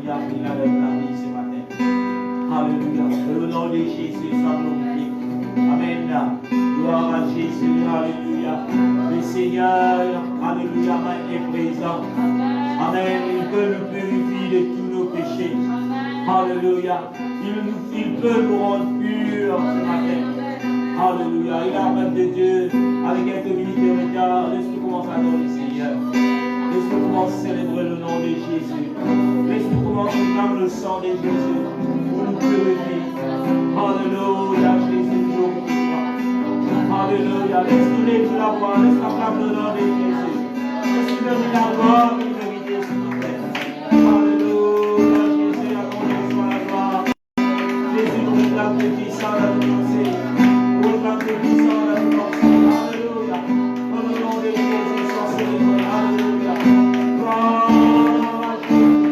Alléluia, il a la vie ce matin. Alléluia. Que le nom de Jésus soit glorifié. Amen. Gloire à Jésus. Alléluia. Le Seigneur, Alléluia, est présent. Amen. Il peut nous purifier de tous nos péchés. Alléluia. Il peut nous rendre purs ce matin. Alléluia. Il a la de Dieu avec quelques minutes de retard. Laisse-nous commencer à adorer le Seigneur. Laisse-nous commencer à célébrer le nom de Jésus. Laisse-nous commencer à clamer le sang de Jésus pour nous purifier. Alléluia, Jésus, nous glorifions. Alléluia, laisse-nous lever la voix, laisse-nous acclamer le nom de Jésus. Laisse-nous donner la gloire et la vérité ce matin. Alléluia, Jésus, à ton nom soit la gloire. Jésus, nous réclame tes puissants à nous lancer. Nous réclame tes puissants à nous lancer. Alléluia. Dans le nom de Jésus, sois célébré. Alléluia. Gloire à Jésus.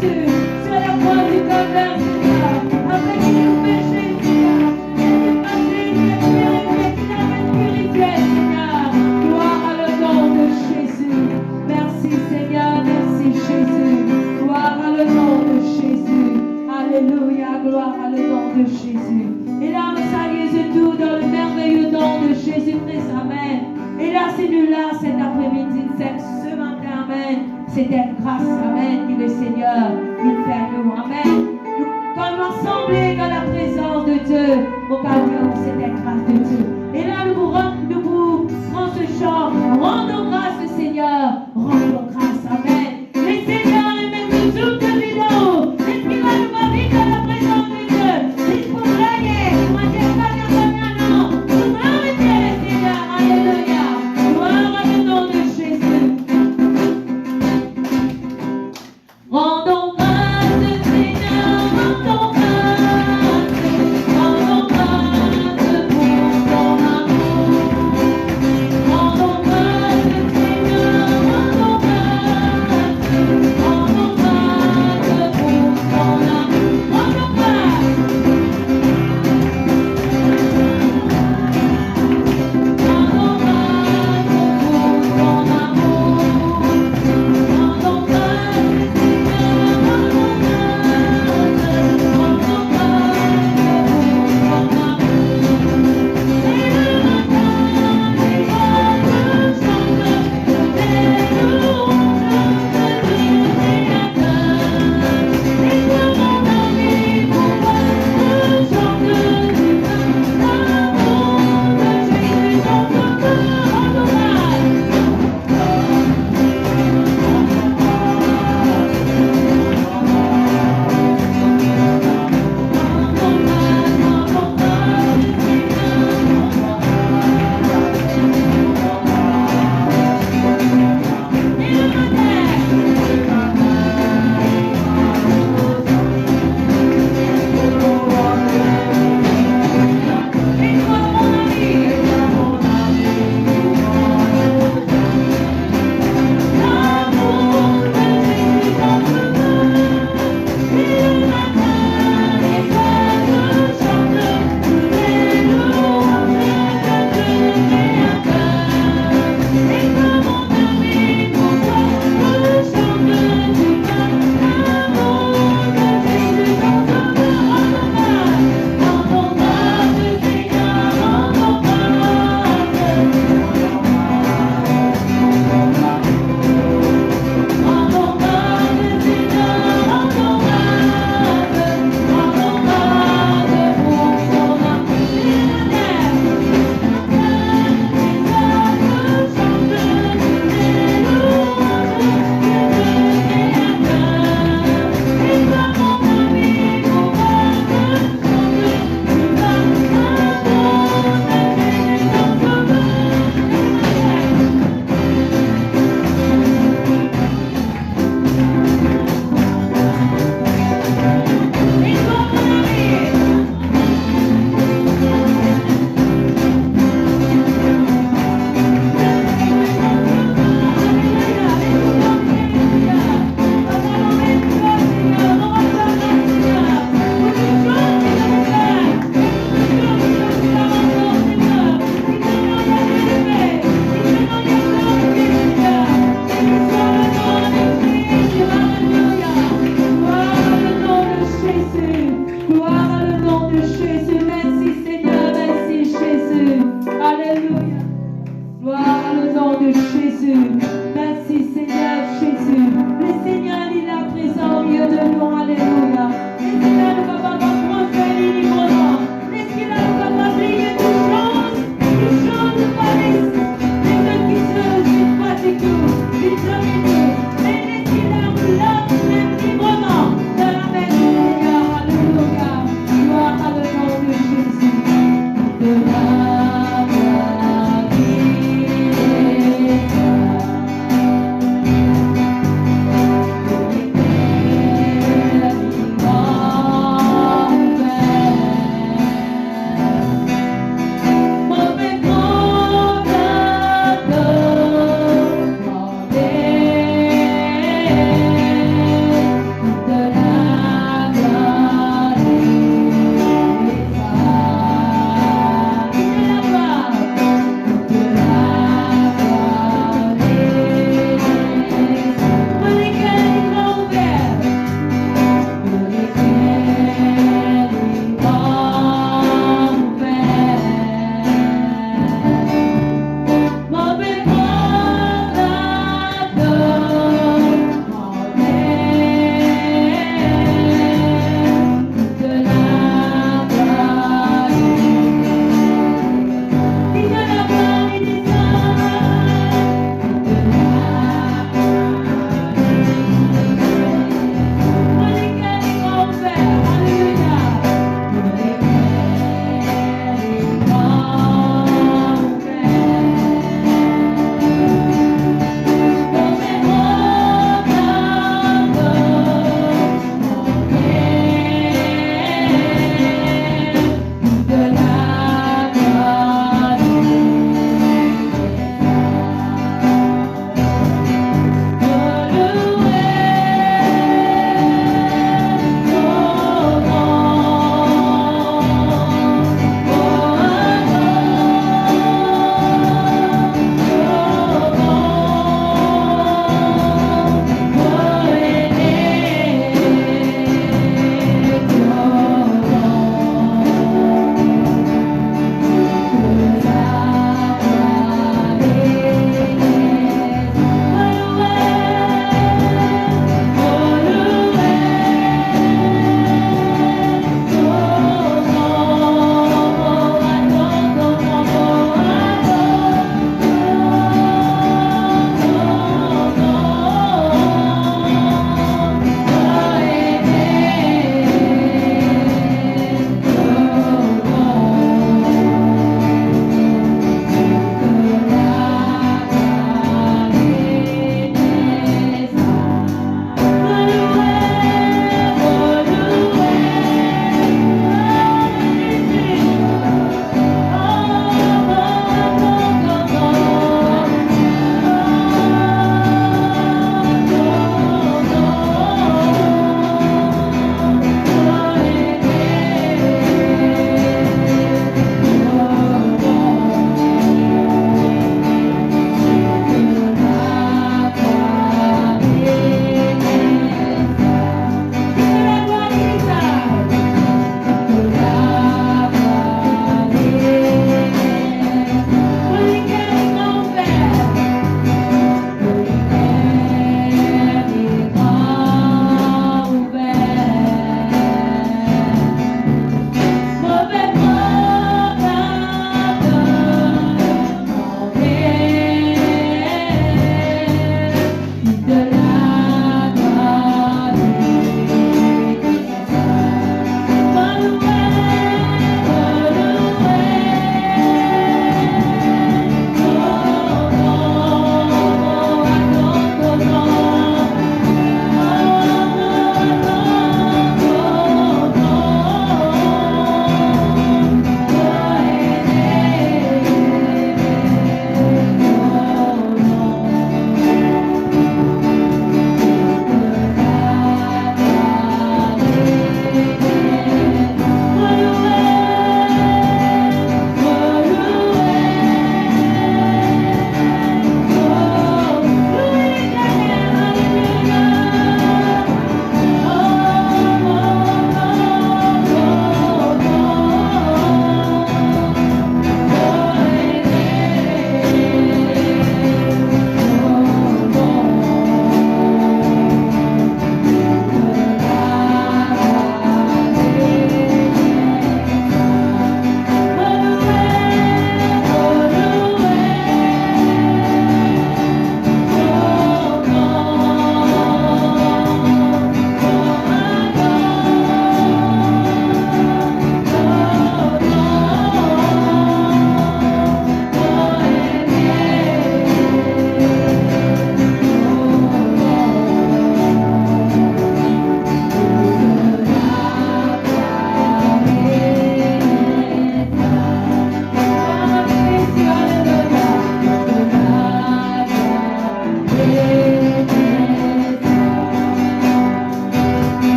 Jésus, sur la croix du Calvaire, Seigneur, avec nos péchés, Seigneur, il est passé, il est purifié, il a été purifié, Seigneur. Gloire à le nom de Jésus. Merci, Seigneur, merci, Jésus. Gloire à le nom de Jésus. Alléluia, gloire à le nom de Jésus. Et là, nous saluons tout dans le merveilleux nom de Jésus-Christ. Amen. Et là, c'est nous là cet après-midi, ce matin. Amen. C'est cette grâce, amen, que le Seigneur il fait à nous. Amen. Nous, comme assemblés dans la présence de Dieu, au cas où c'est cette grâce de Dieu. Et là, nous vous prenons ce chant. Rendons grâce, Seigneur. Rendons grâce. Amen. Le Seigneur est même tout de vidéo. L'Esprit va nous parler dans la présence de Dieu. Il faut régner. Moi, j'ai pas de non. Nous glorifions le Seigneur. Alléluia. Gloire à le nom de Jésus.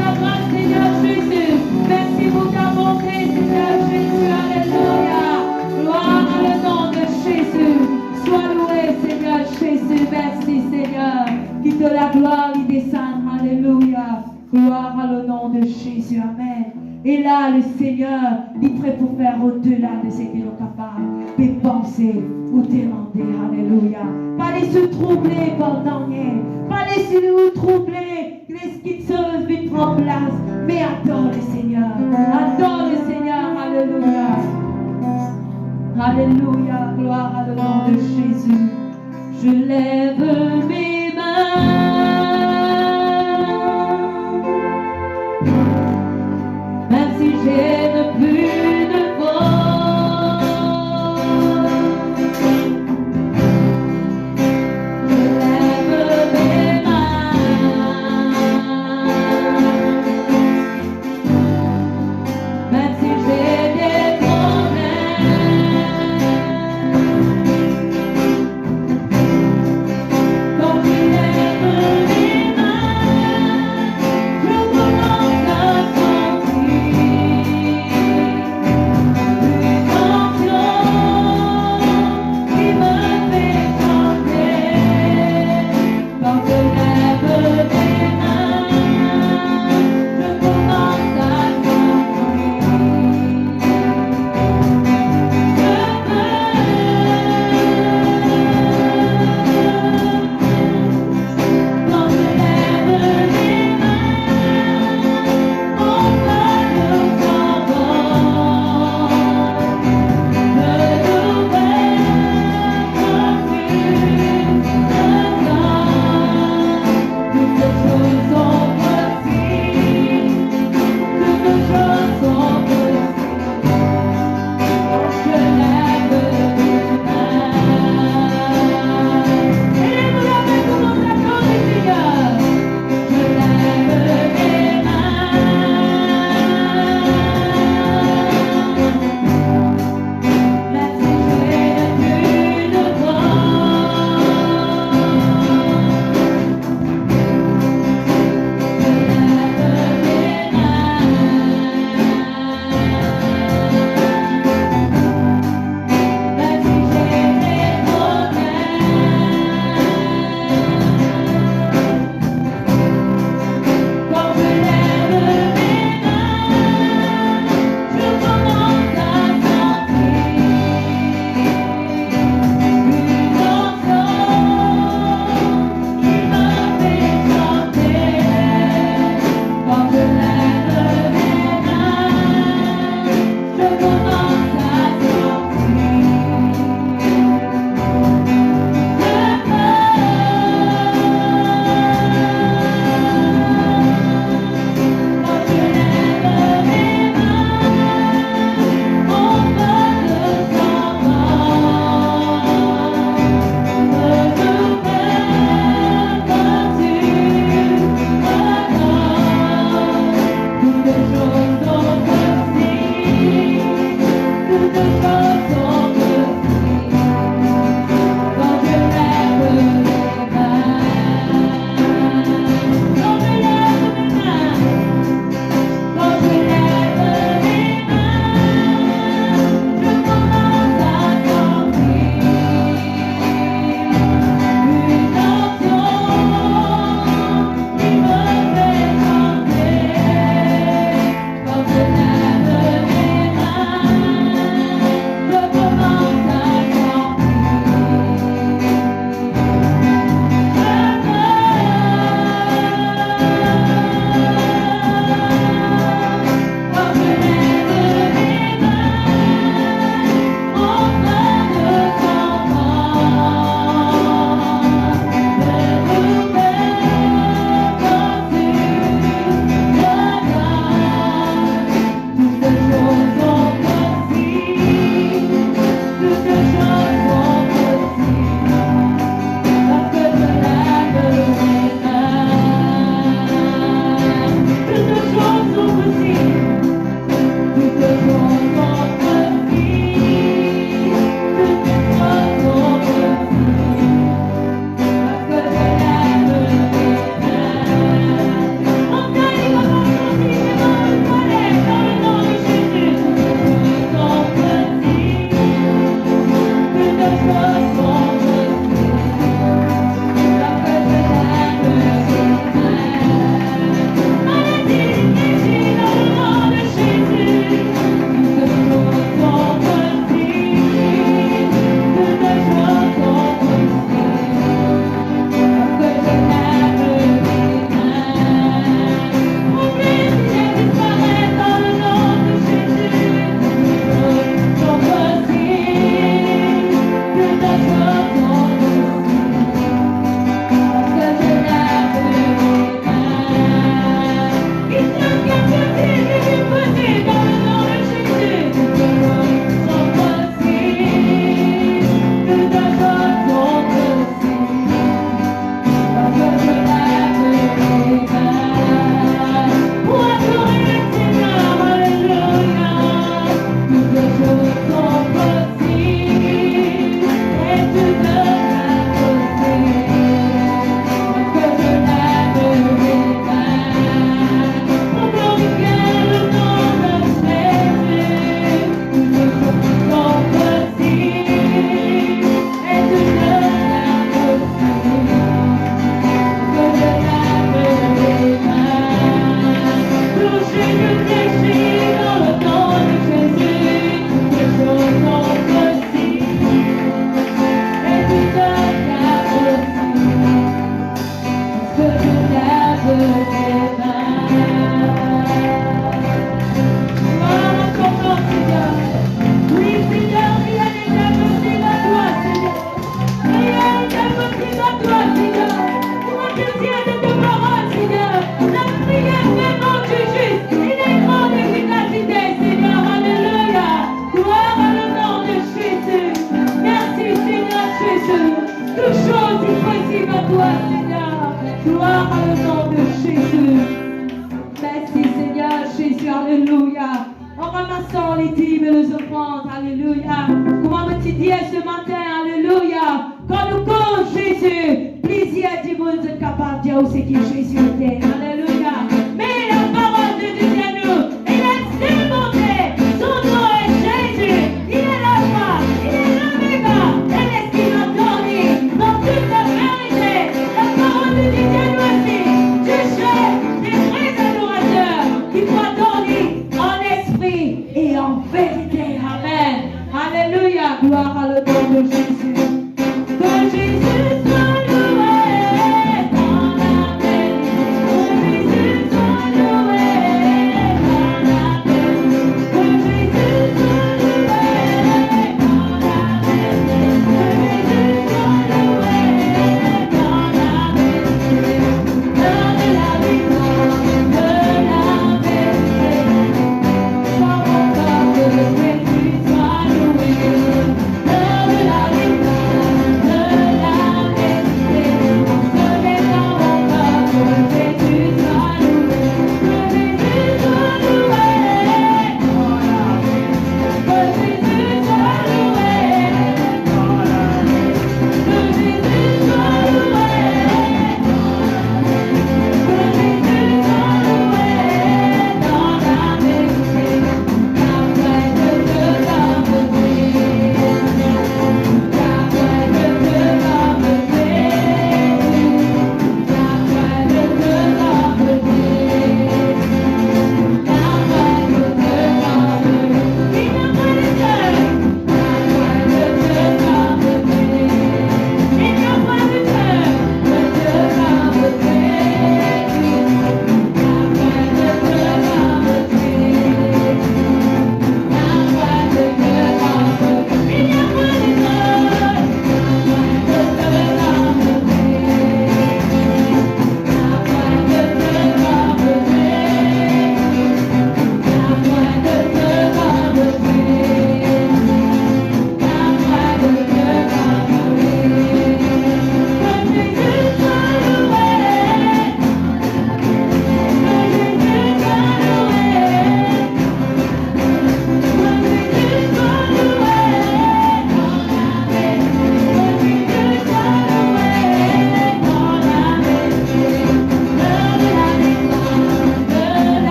ta grâce, Seigneur Jésus. Merci pour ta bonté, Seigneur Jésus. Alléluia. Gloire à le nom de Jésus. Sois loué, Seigneur Jésus. Merci, Seigneur. Qui te la gloire y descend. Alléluia. Gloire à le nom de Jésus. Amen. Et là, le Seigneur est prêt pour faire au-delà de ce que nous sommes capables de penser ou demander. Alléluia. Pas laisser troubler pendant rien. Pas laisser nous troubler. Les schizoïdes vite prendre place. Mais adore le Seigneur. Adore le Seigneur. Alléluia. Alléluia. Gloire à le nom de Jésus. Je lève mes mains. Même si j'ai ne plus de voix, je lève mes mains. Même si j'ai des problèmes, quand je lumière de ta parole, Seigneur. La prière vraiment du juste, il est grande efficacité, Seigneur. Alléluia. Gloire à le nom de Jésus. Merci, Seigneur Jésus. Toute chose est possible à toi, Seigneur. Gloire à le nom de Jésus. Merci, Seigneur Jésus. Alléluia. En ramassant les dîmes et les offrandes, alléluia. Comment me-tu dire ce matin, alléluia. Quand nous comptons Jésus, plaisir du monde est capable de dire où c'est qui Jésus était, alléluia. Mais la parole de Dieu à nous, il est démontré. Son nom est Jésus. Il est l'alpha, il est l'oméga. Elle est ce qui m'a donné dans toute la vérité. La parole de Dieu à nous aussi. Je cherche des vrais adorateurs qui doivent donner en esprit et en vérité. Amen. Alléluia. Gloire à le nom de Jésus. Que Jésus soit loué dans la bénédiction.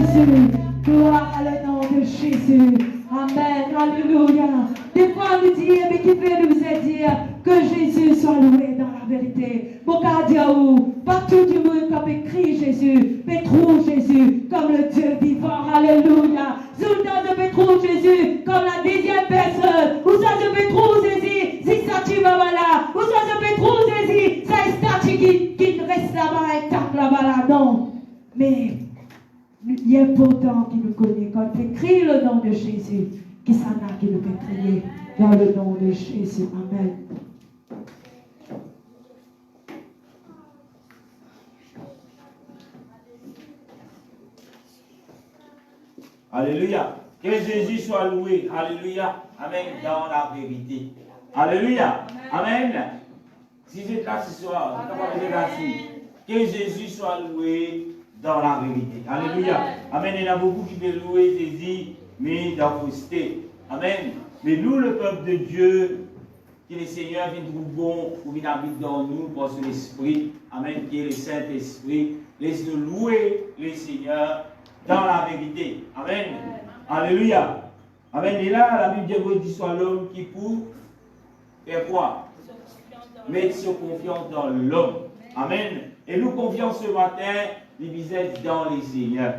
Jésus. Gloire à le nom de Jésus. Amen. Alléluia. Des fois, on nous dit, mais qui peut nous dire que Jésus soit loué dans la vérité. Mon Dieu, partout du monde, comme écrit Jésus, Pétrou Jésus, comme le Dieu vivant. Alléluia. Soudan de Pétrou Jésus, comme la 10e personne. Où ça de Pétrou Jésus, si ça tu vas là. Où ça de Pétrou Jésus, ça est statue qui reste là-bas intact là-bas là. Non. Mais il est important qu'il nous connaisse. Quand il écrit le nom de Jésus, qui s'en a qui nous fait crier dans le nom de Jésus. Amen. Alléluia. Que Jésus soit loué. Alléluia. Amen. Dans la vérité. Alléluia. Amen. Si vous êtes là ce soir, vous êtes assis. Que Jésus soit loué dans la vérité. Alléluia. Amen. Il y en a beaucoup qui veulent louer Jésus, mais dans la fausseté. Amen. Mais nous, le peuple de Dieu, que le Seigneur vient nous bon pour qu'il habite dans nous par son esprit. Amen. Qui est le Saint-Esprit. Laisse-nous louer le Seigneur dans la vérité. Amen. Alléluia. Amen. Et là, la Bible dit soit l'homme qui pour faire quoi? Mettre sa confiance dans l'homme. Amen. Et nous confions ce matin les visages dans les Seigneurs.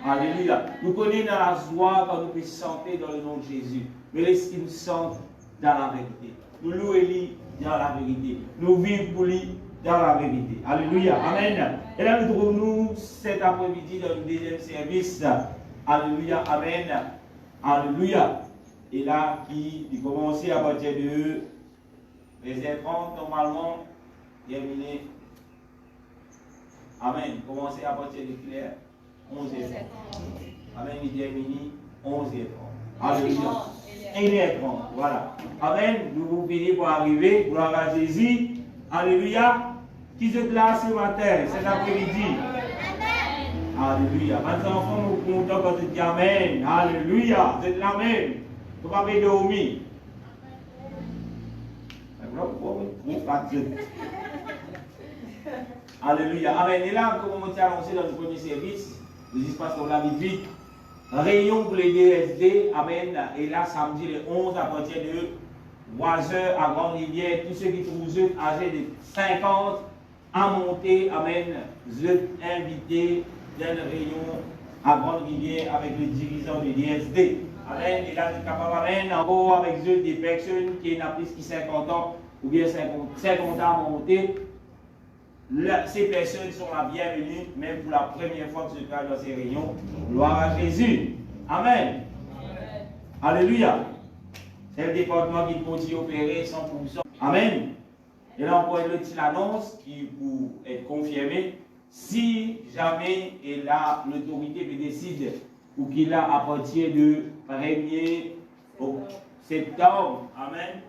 Alléluia. Nous connaissons dans la joie quand nous pouvons chanter dans le nom de Jésus. Mais laissez nous sentir dans la vérité. Nous louons lui dans la vérité. Nous vivons pour lui dans la vérité. Alléluia. Amen. Et là, nous trouvons-nous cet après-midi dans le deuxième service. Alléluia. Amen. Alléluia. Et là, qui commence à partir de verset 30, normalement, terminé. Amen. Commencez à partir de Claire, 11h30. Amen. Il termine 11h30. Alléluia. 1h30. Voilà. Amen. Nous vous finissons pour arriver. Gloire à Jésus. Alléluia. Qui se place ce matin, cet après-midi? Alléluia. Mes enfants, nous comptons quand tu dis Amen. Alléluia. Vous êtes là même. Vous ne pouvez pas dormir. Alléluia. Amen. Et là, comme on t'a annoncé dans le premier service, nous y passons la vite. Réunion pour les DSD. Amen. Et là, samedi le 11 à partir de 3h à Grande-Rivière. Tous ceux qui trouvent âgés de 50 à monter. Amen. Vous êtes invités dans une réunion à Grande-Rivière avec le dirigeant du DSD. Amen. Et là, nous sommes capables encore avec eux des personnes qui ont plus de 50 ans ou bien 50 ans à monter. Ces personnes sont la bienvenue, même pour la première fois que je parle dans ces réunions. Gloire à Jésus. Amen. Amen. Alléluia. C'est le département qui continue à opérer 100%. Amen. Et là, on peut le petit annonce qui pour être confirmé. Si jamais l'autorité décide ou qu'il a à partir de 1er septembre, amen,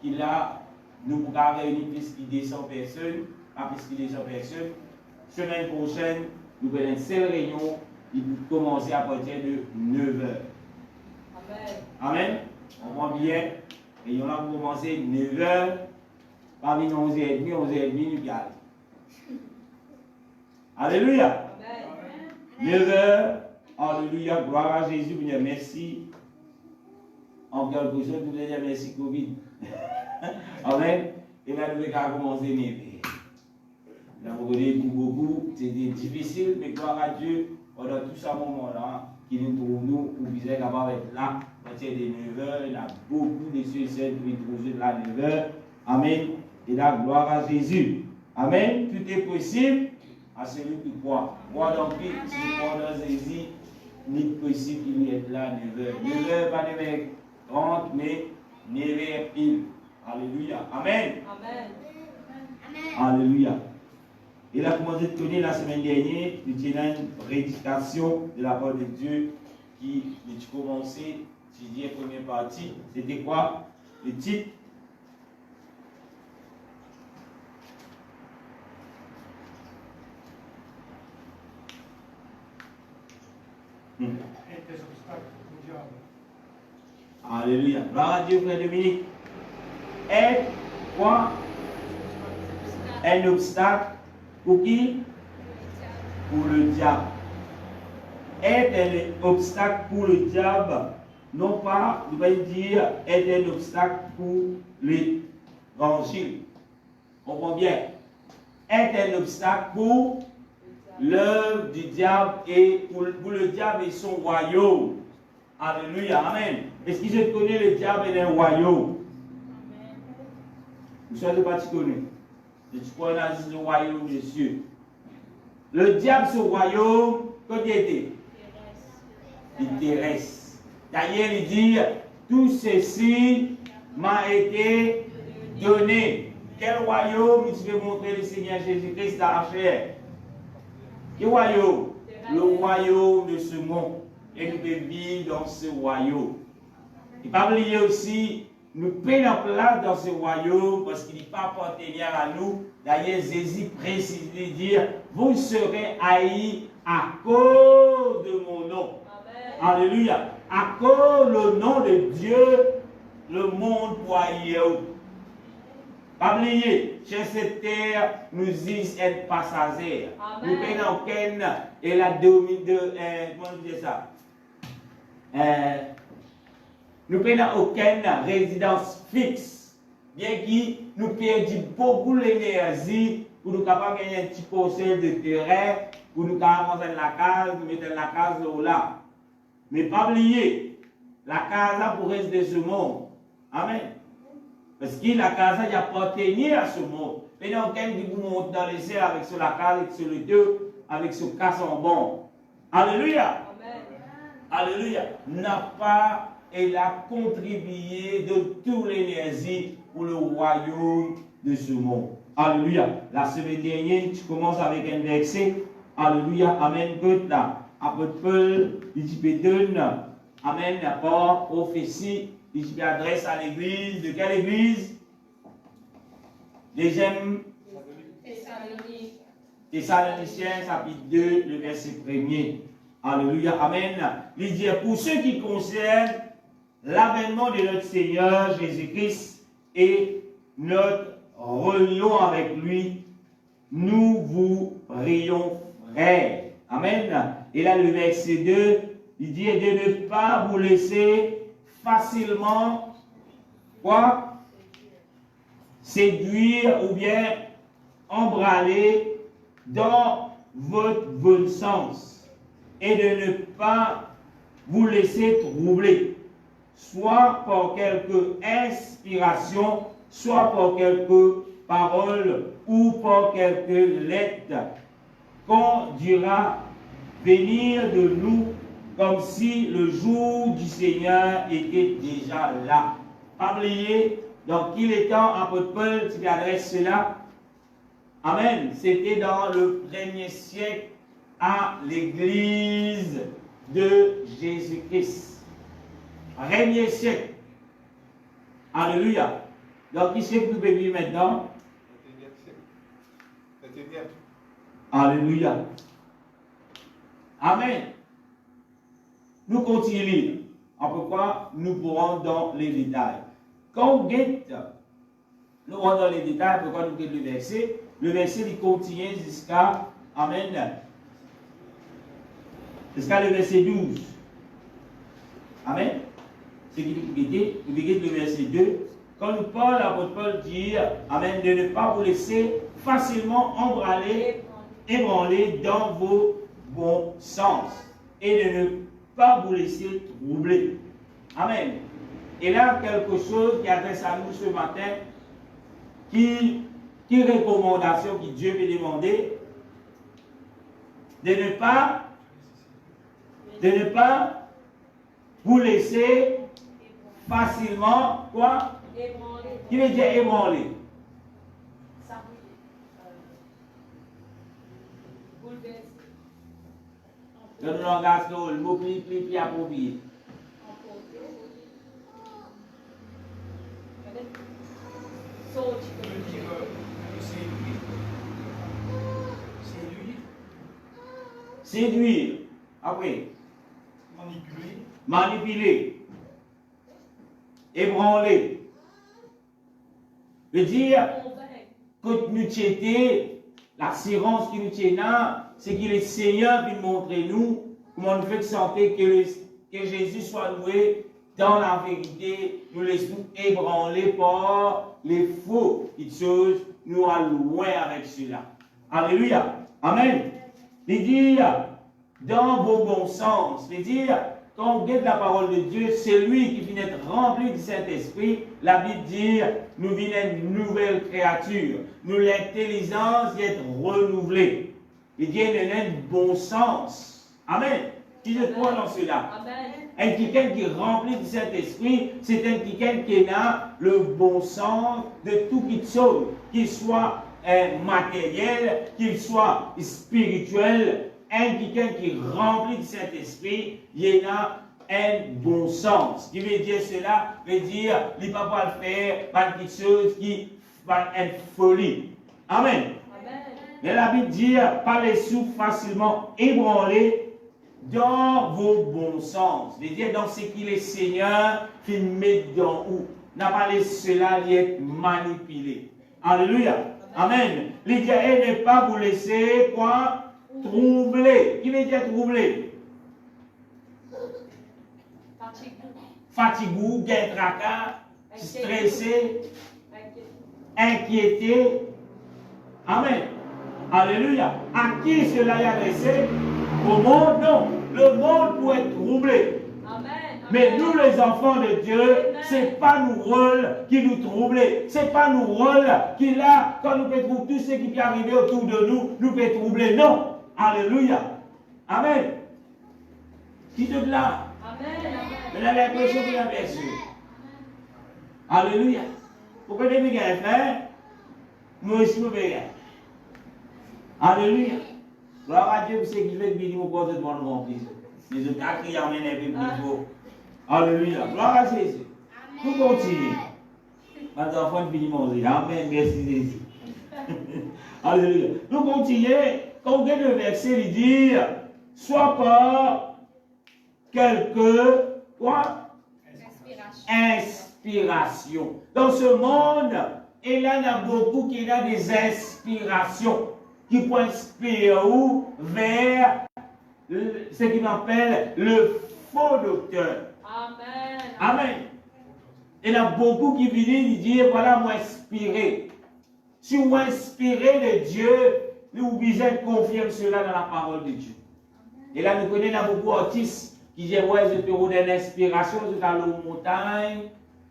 qu'il a, nous pourrons réunir plus de 200 personnes, à plus de 200 personnes. Semaine prochaine, nous avons une seule réunion qui peut commencer à partir de 9h. Amen. Amen. On voit bien. Réunion là pour commencer 9h, parmi 11h30, 11h30, nous gagnons. Alléluia. Amen. 9h. Alléluia, gloire à Jésus, bien merci. En quelque chose, nous dire merci Covid. Amen. Et là, nous allons commencer à nous pour beaucoup, c'était difficile, mais gloire à Dieu, pendant tout ce moment-là, qui nous trouve, nous, pour vous être capable d'être là, à partir de 9h, il y a beaucoup de ceux et celles qui trouvent là à 9h. Amen. Et là, gloire à Jésus. Amen. Tout est possible à celui qui croit. Moi, donc, si je crois dans Jésus, ni possible qu'il y ait là 9h. 9h, pas 9h30, mais 9h pile. Alléluia. Amen. Amen. Alléluia. Et là, comme vous avez connu la semaine dernière, nous avons une prédication de la part de Dieu qui a commencé, tu dis la première partie. C'était quoi? Le titre? Alléluia. Gloire à Dieu, frère Dominique. Être quoi? Un obstacle pour qui? Pour le diable. est un obstacle pour le diable, non pas, je vais dire, est un obstacle pour l'évangile. On comprend bien. Est un obstacle pour l'œuvre du diable et pour le diable et son royaume. Alléluia, amen. Est-ce que je connais le diable et un royaume? Vous savez pas, tu connais. Tu connais le royaume des cieux. Le diable, ce royaume, qu'est-ce qu'il était? Il terrestre. D'ailleurs, il dit, tout ceci m'a été donné. Quel royaume tu veux montrer le Seigneur Jésus-Christ dans la chair? Quel royaume? Le royaume de ce monde. Et nous devons vivre dans ce royaume. Il ne faut pas oublier aussi, nous prenons place dans ce royaume parce qu'il n'est pas partenaire à nous. D'ailleurs, Jésus précise de dire, vous serez haïs à cause de mon nom. Amen. Alléluia. À cause du nom de Dieu, le monde pour haïr. Pas oublier, sur cette terre, nous sommes être passagers. Nous prenons aucune, et la domine de, comment on dit ça? Nous prenons aucune résidence fixe. Bien que nous perdons beaucoup d'énergie pour nous capables de gagner un petit parcelle de terrain, pour nous capables de la case, nous mettons la case là. Mais pas oublier, la case pour rester de ce monde. Amen. Parce que la case appartient à ce monde. Mais non, quelqu'un qui vous monte dans les cieux avec sur la case, avec sur le deux, avec ce casse en bon. Alléluia. Amen. Alléluia. N'a pas et a contribué de toute l'énergie pour le royaume de ce monde. Alléluia. La semaine dernière, tu commences avec un verset. Alléluia. Amen. Good là. Apôtre Paul, il dit donne. Amen. Rapport, prophétie. Il dit adresse à l'église. De quelle église? Deuxième. Thessaloniciens, chapitre 2, le verset 1er. Alléluia. Amen. Il dit pour ceux qui concernent l'avènement de notre Seigneur Jésus-Christ et notre réunion avec lui, nous vous prions, frères. Amen. Et là, le verset 2, il dit de ne pas vous laisser facilement quoi? Séduire ou bien embraler dans votre bon sens et de ne pas vous laisser troubler, soit par quelque inspiration, soit par quelques paroles ou par quelques lettres qu'on dira venir de nous comme si le jour du Seigneur était déjà là. Pas oublier, dans quel temps apôtre Paul qui adresse cela? Amen. C'était dans le 1er siècle à l'église de Jésus-Christ. 1er siècle. Alléluia. Donc, qui c'est que nous vivons maintenant? 21e. Alléluia. Amen. Nous continuons. En pourquoi nous pourrons dans les détails. Quand on guette, nous rentrons dans les détails, pourquoi nous guettons le verset? Le verset il continue jusqu'à Amen. Jusqu'à le verset 12. Amen. C'est qui nous guettez? Nous guettons le verset 2. Quand nous parlons, l'apôtre Paul dit Amen, de ne pas vous laisser facilement ébranler dans vos bons sens et de ne pas vous laisser troubler. Amen. Et là, quelque chose qui adresse à nous ce matin, qui recommandation que Dieu veut demander, de ne pas vous laisser facilement, quoi? Ébranler. Qui veut dire ébranler? Dans le langage, le mot pli approprié. Séduire. Après. Manipuler. Ébranler. Veut dire que nous t'étions, l'assurance qui nous tient là, c'est que le Seigneur veut montrer nous comment nous fait sentir que Jésus soit loué dans la vérité, nous laissons ébranler par les faux petites choses, nous allons loin avec cela. Alléluia. Amen. Il dit, dans vos bons sens, il dit, quand on guette la parole de Dieu, c'est lui qui vient être rempli du Saint-Esprit. La Bible dit, nous venons une nouvelle créature. Nous, l'intelligence est renouvelée. Il dit, il y a un bon sens. Amen. Qui je crois dans cela? Amen. Un quelqu'un qui est rempli du Saint-Esprit, c'est un quelqu'un qui a le bon sens de tout petite chose, qu'il soit matériel, qu'il soit spirituel. Un quelqu'un qui est rempli du Saint-Esprit, il a un bon sens. Qui veut dire cela? Veut dire, il ne peut pas le faire par quelque chose qui va être folie. Amen. Amen. Mais la Bible dit, pas les sous facilement ébranlés dans vos bons sens. Veut dire, dans ce qu'il est Seigneur, qu'il met dans où. N'a pas laissé cela être manipulé. Alléluia. Amen. Il dit, et ne pas vous laisser, quoi? Troubler. Qui veut dire troubler? Fatigué, gain tracas, stressé, inquiété. Amen. Alléluia. À qui cela est adressé? Au monde, non. Le monde peut être troublé. Amen. Mais nous, les enfants de Dieu, ce n'est pas nos rôles qui nous troublent. Ce n'est pas nos rôles qui, là, quand nous pouvons tout ce qui peut arriver autour de nous, nous peut troubler. Non. Alléluia. Amen. Qui te là? Amen. Vous avez l'impression que vous avez su. Alléluia. Pourquoi vous avez fait? Moi aussi, vous avez. Alléluia. Gloire à Dieu, vous savez qu'il fait que vous posez devant le rempli. Les autres qui amènent un peu plus haut. Alléluia. Gloire à Jésus. Nous continuons. Les enfants de finir manger. Amen. Merci Jésus. Alléluia. Nous continuons. Quand on vient le verset, il dit, soit par quelque, quoi? Inspiration. Dans ce monde, il y en a beaucoup qui ont des inspirations, qui peuvent inspirer vers ce qu'on appelle le faux docteur. Amen. Amen. Il y en a beaucoup qui viennent dire, voilà, moi inspiré. Si vous inspirez de Dieu, nous obligés de confirmer cela dans la parole de Dieu. Et là, nous connaissons beaucoup d'artistes qui disent, ouais, je te donne une inspiration, je t'allais aux montagnes,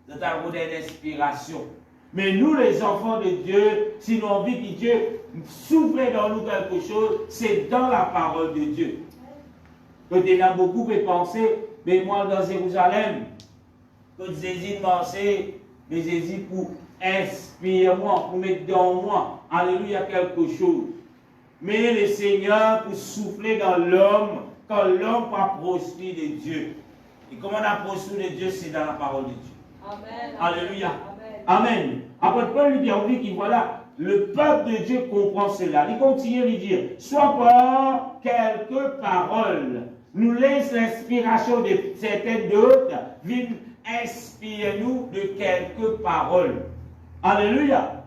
je t'allais une inspiration. Mais nous, les enfants de Dieu, si nous avons envie que Dieu souffle dans nous quelque chose, c'est dans la parole de Dieu. Peut-être il y a beaucoup qui pensent, mais moi, dans Jérusalem, quand Jésus pensait, mais Jésus pour inspirer moi, pour mettre dans moi, alléluia, quelque chose. Mais le Seigneur pour souffler dans l'homme, quand l'homme approche de Dieu. Et comment on approche de Dieu, c'est dans la parole de Dieu. Amen. Alléluia. Amen. Amen. Après Paul lui dit, on dit que voilà, le peuple de Dieu comprend cela. Il continue à lui dire, soit par quelques paroles, nous laisse l'inspiration de certaines d'autres, viennent inspirer-nous de quelques paroles. Alléluia.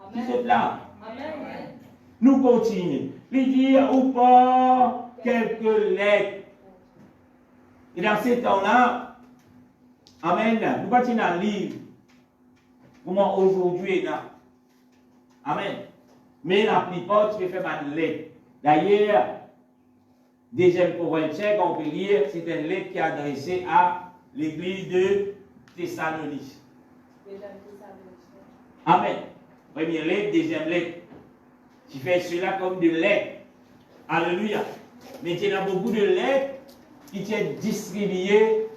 Amen. C'est là. Amen. Nous continuons. Il dit, ou pas quelques lettres. Et dans ces temps-là, amen, nous partons dans le livre. Comment aujourd'hui est là. Amen. Mais la plupart, tu peux faire une lettre. D'ailleurs, deuxième Corinthiens, on peut lire, c'est une lettre qui est adressée à l'église de Thessalonique. Amen. Première lettre, deuxième lettre. Tu fais cela comme de lettres. Alléluia. Mais il y a beaucoup de lettres qui sont distribuées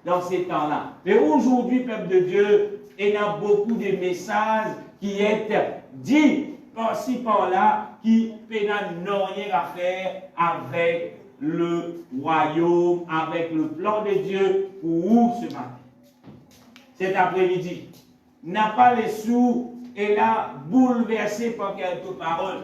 dans ces temps-là. Mais aujourd'hui, peuple de Dieu, il y a beaucoup de messages qui sont dits par-ci, par-là, qui n'ont rien à faire avec le royaume, avec le plan de Dieu pour ce matin. Cet après-midi, n'a pas les sous et là, bouleversé par quelques paroles.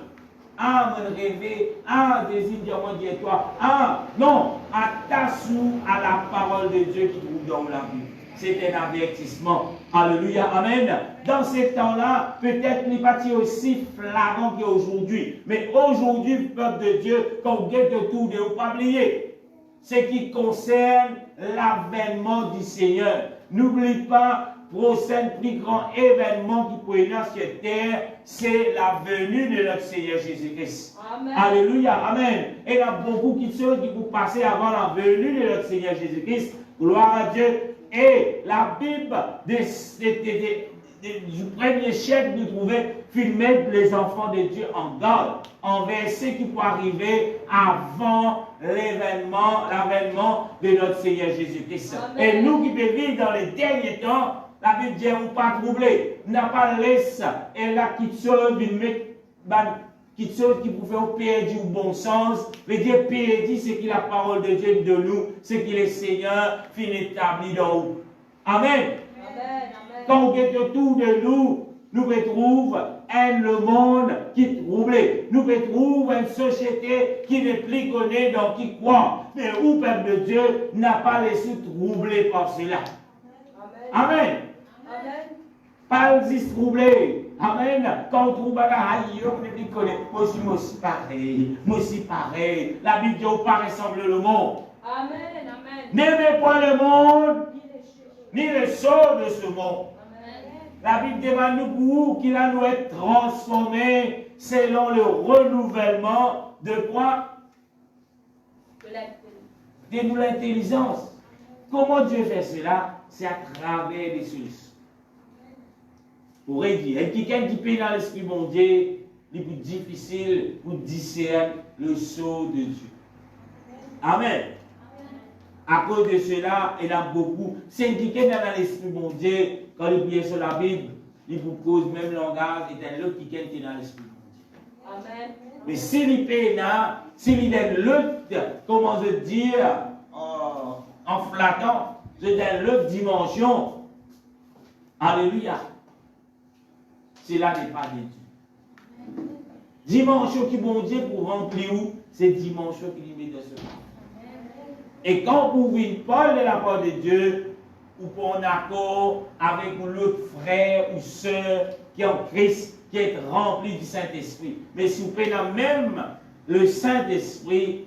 Ah, mon rêvé, ah, désir de mon Dieu, toi. Ah, non, attache-nous à la parole de Dieu qui trouve dans la Bible. C'est un avertissement. Alléluia, amen. Dans ces temps-là, peut-être n'est pas aussi flagrant qu'aujourd'hui. Mais aujourd'hui, le peuple de Dieu, quand on guette autour de vous, pas oublier. ce qui concerne l'avènement du Seigneur. N'oublie pas, prochain plus grand événement qui peut y avoir sur terre, c'est la venue de notre Seigneur Jésus-Christ. Alléluia, amen. Et il y a beaucoup de choses qui vont passer avant la venue de notre Seigneur Jésus-Christ. Gloire à Dieu. Et la Bible du premier siècle, nous trouvons filmer les enfants de Dieu en garde envers ce qui peut arriver avant l'avènement de notre Seigneur Jésus-Christ. Et nous qui pouvons vivre dans les derniers temps, la Bible dit, on pas troubler, n'a pas laissé, et là, qui pouvait perdre du bon sens, veut dire perdre, c'est que la parole de Dieu de nous, c'est que le Seigneur finit établi dans nous. Amen. Quand on est autour de nous, nous retrouvons le monde qui est troublé. Nous retrouvons une société qui n'est plus connue, donc qui croit. Mais où, peuple de Dieu, n'a pas laissé troubler par cela. Amen. Pas juste troublé. Amen. Quand on trouve on est plus connu. Moi aussi pareil. Moi aussi pareil. La Bible dit, on pas ressemble le monde. Amen. N'aimez pas le monde, ni les choses de ce monde. La Bible demande nous qu'il a nous être transformés selon le renouvellement de quoi? De l'intelligence. Comment Dieu fait cela? C'est à travers des solutions. Pour dire, et quelqu'un qui peut dans l'esprit mon Dieu, il est plus difficile pour discerner le sceau de Dieu. Amen. À cause de cela, il y a beaucoup. C'est quelqu'un dans l'esprit mon Dieu, quand il prie sur la Bible, il vous cause même langage, et un l'autre qui est dans l'esprit mon Dieu. Amen. Mais s'il est là, s'il est l'autre, comment je dire, en flattant, c'est dans l'autre dimension. Alléluia. Cela n'est pas de Dieu. Dimension qui bon Dieu pour remplir où? C'est dimension qui lui met de ce monde. Et quand vous vivez pas de la part de Dieu, ou pour en accord avec l'autre frère ou soeur qui est en Christ, qui est rempli du Saint-Esprit. Mais si vous prenez même le Saint-Esprit,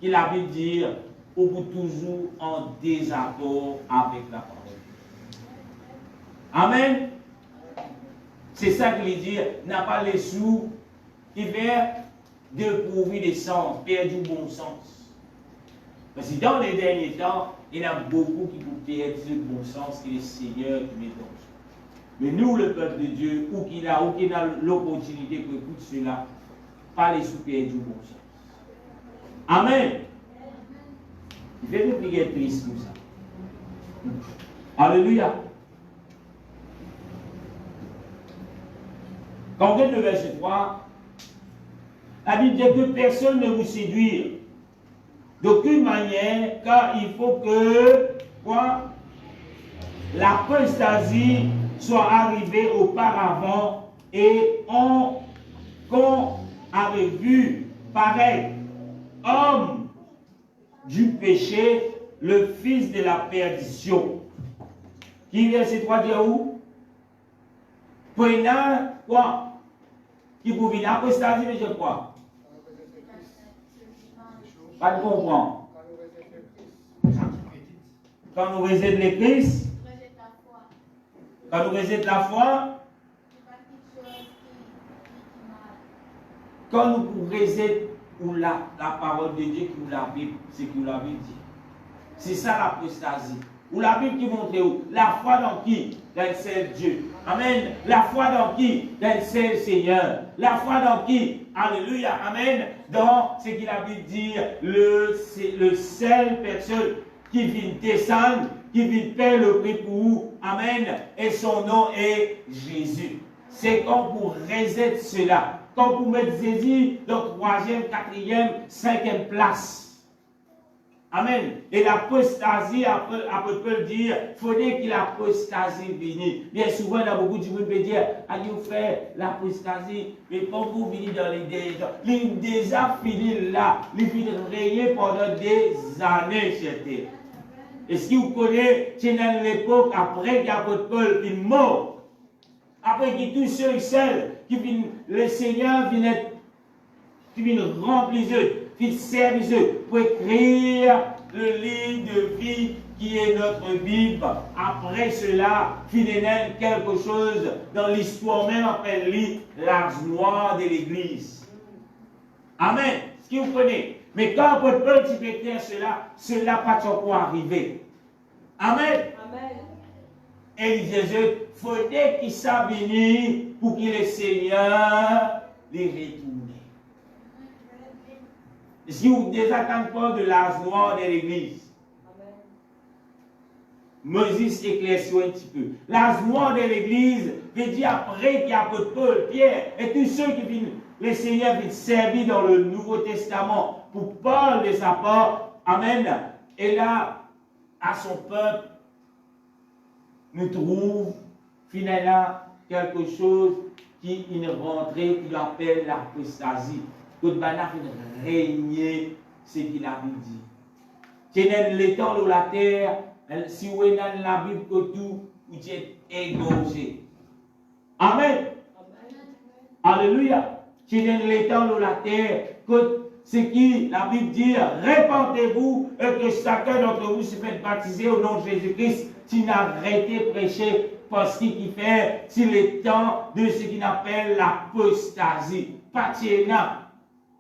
qu'il a vu dire, ou vous toujours en désaccord avec la parole de Dieu. Amen. C'est ça qu'il dit, n'a pas les sous qui vient dépourvu de sens, perdu bon sens. Parce que dans les derniers temps, il y en a beaucoup qui vous perdent le bon sens que le Seigneur qui met dans eux. Mais nous, le peuple de Dieu, où qu'il a l'opportunité pour écouter cela, pas les sous perdre du bon sens. Amen. Je vais nous prier triste pour ça. Alléluia. Quand on regarde le verset 3, la Bible dit que personne ne vous séduire. D'aucune manière, car il faut que quoi, l'apostasie soit arrivée auparavant et qu'on avait vu pareil, homme du péché, le fils de la perdition. Qui vient ces trois dire où? Prenant quoi? Qui vous vient l'apostasie, mais je crois. Pas de comprendre. Quand nous résidons les Christ, quand nous résidons la foi, quand nous résidons où la parole de Dieu qui nous la Bible, c'est qui nous la Bible dit. C'est ça l'apostasie. Ou la Bible qui montre où? La foi dans qui? Dans le seul Dieu. Amen. La foi dans qui? Dans le seul Seigneur. La foi dans qui? Alléluia. Amen. Dans ce qu'il a Bible dire, le seul personne qui vient descendre, qui vient payer le prix pour vous. Amen. Et son nom est Jésus. C'est quand vous résidez cela. Quand vous mettez Jésus dans 3e, 4e, 5e place. Amen. Et l'apostasie, après peut le dire, il faudrait que l'apostasie vienne. Bien souvent, il y a beaucoup de gens qui peuvent dire, allez frère, l'apostasie, mais quand vous venez dans les déjà, il est déjà fini là, il finit rayer pendant des années sur terre. Est-ce que vous connaissez, c'est dans l'époque après qu'apôtre Paul est mort, après qu'il tout seul, le Seigneur vient remplir eux, qui servit eux pour écrire le livre de vie qui est notre Bible. Après cela, finalement, quelque chose dans l'histoire même appelle l'armoire de l'Église. Amen. Ce que vous prenez. Mais quand on peut faire cela n'a pas encore arrivé. Amen. Amen. Et il disait, il faudrait qu'il soit venu pour que le Seigneur les retourne. Si vous ne désattendez pas de l'armoire de l'Église, Moïse éclaircit un petit peu. L'armoire de l'Église veut dire après qu'il y a Paul, Pierre et tous ceux qui viennent, le Seigneur vient servir dans le Nouveau Testament pour Paul de sa part. Amen. Et là, à son peuple, nous trouve finalement quelque chose qui est une rentrée qu'il appelle l'apostasie. Toute banane régner ce qu'il a dit. C'est l'étang de la terre, si vous êtes dans la Bible que tout, vous êtes égorgé. Amen. Alléluia. C'est l'étang de la terre, que ce qui la Bible dit, répandez-vous et que chacun d'entre vous se fait baptiser au nom de Jésus-Christ, s'il n'a arrêté de prêcher parce qu'il fait sur le temps de ce qu'il appelle l'apostasie. Patiena.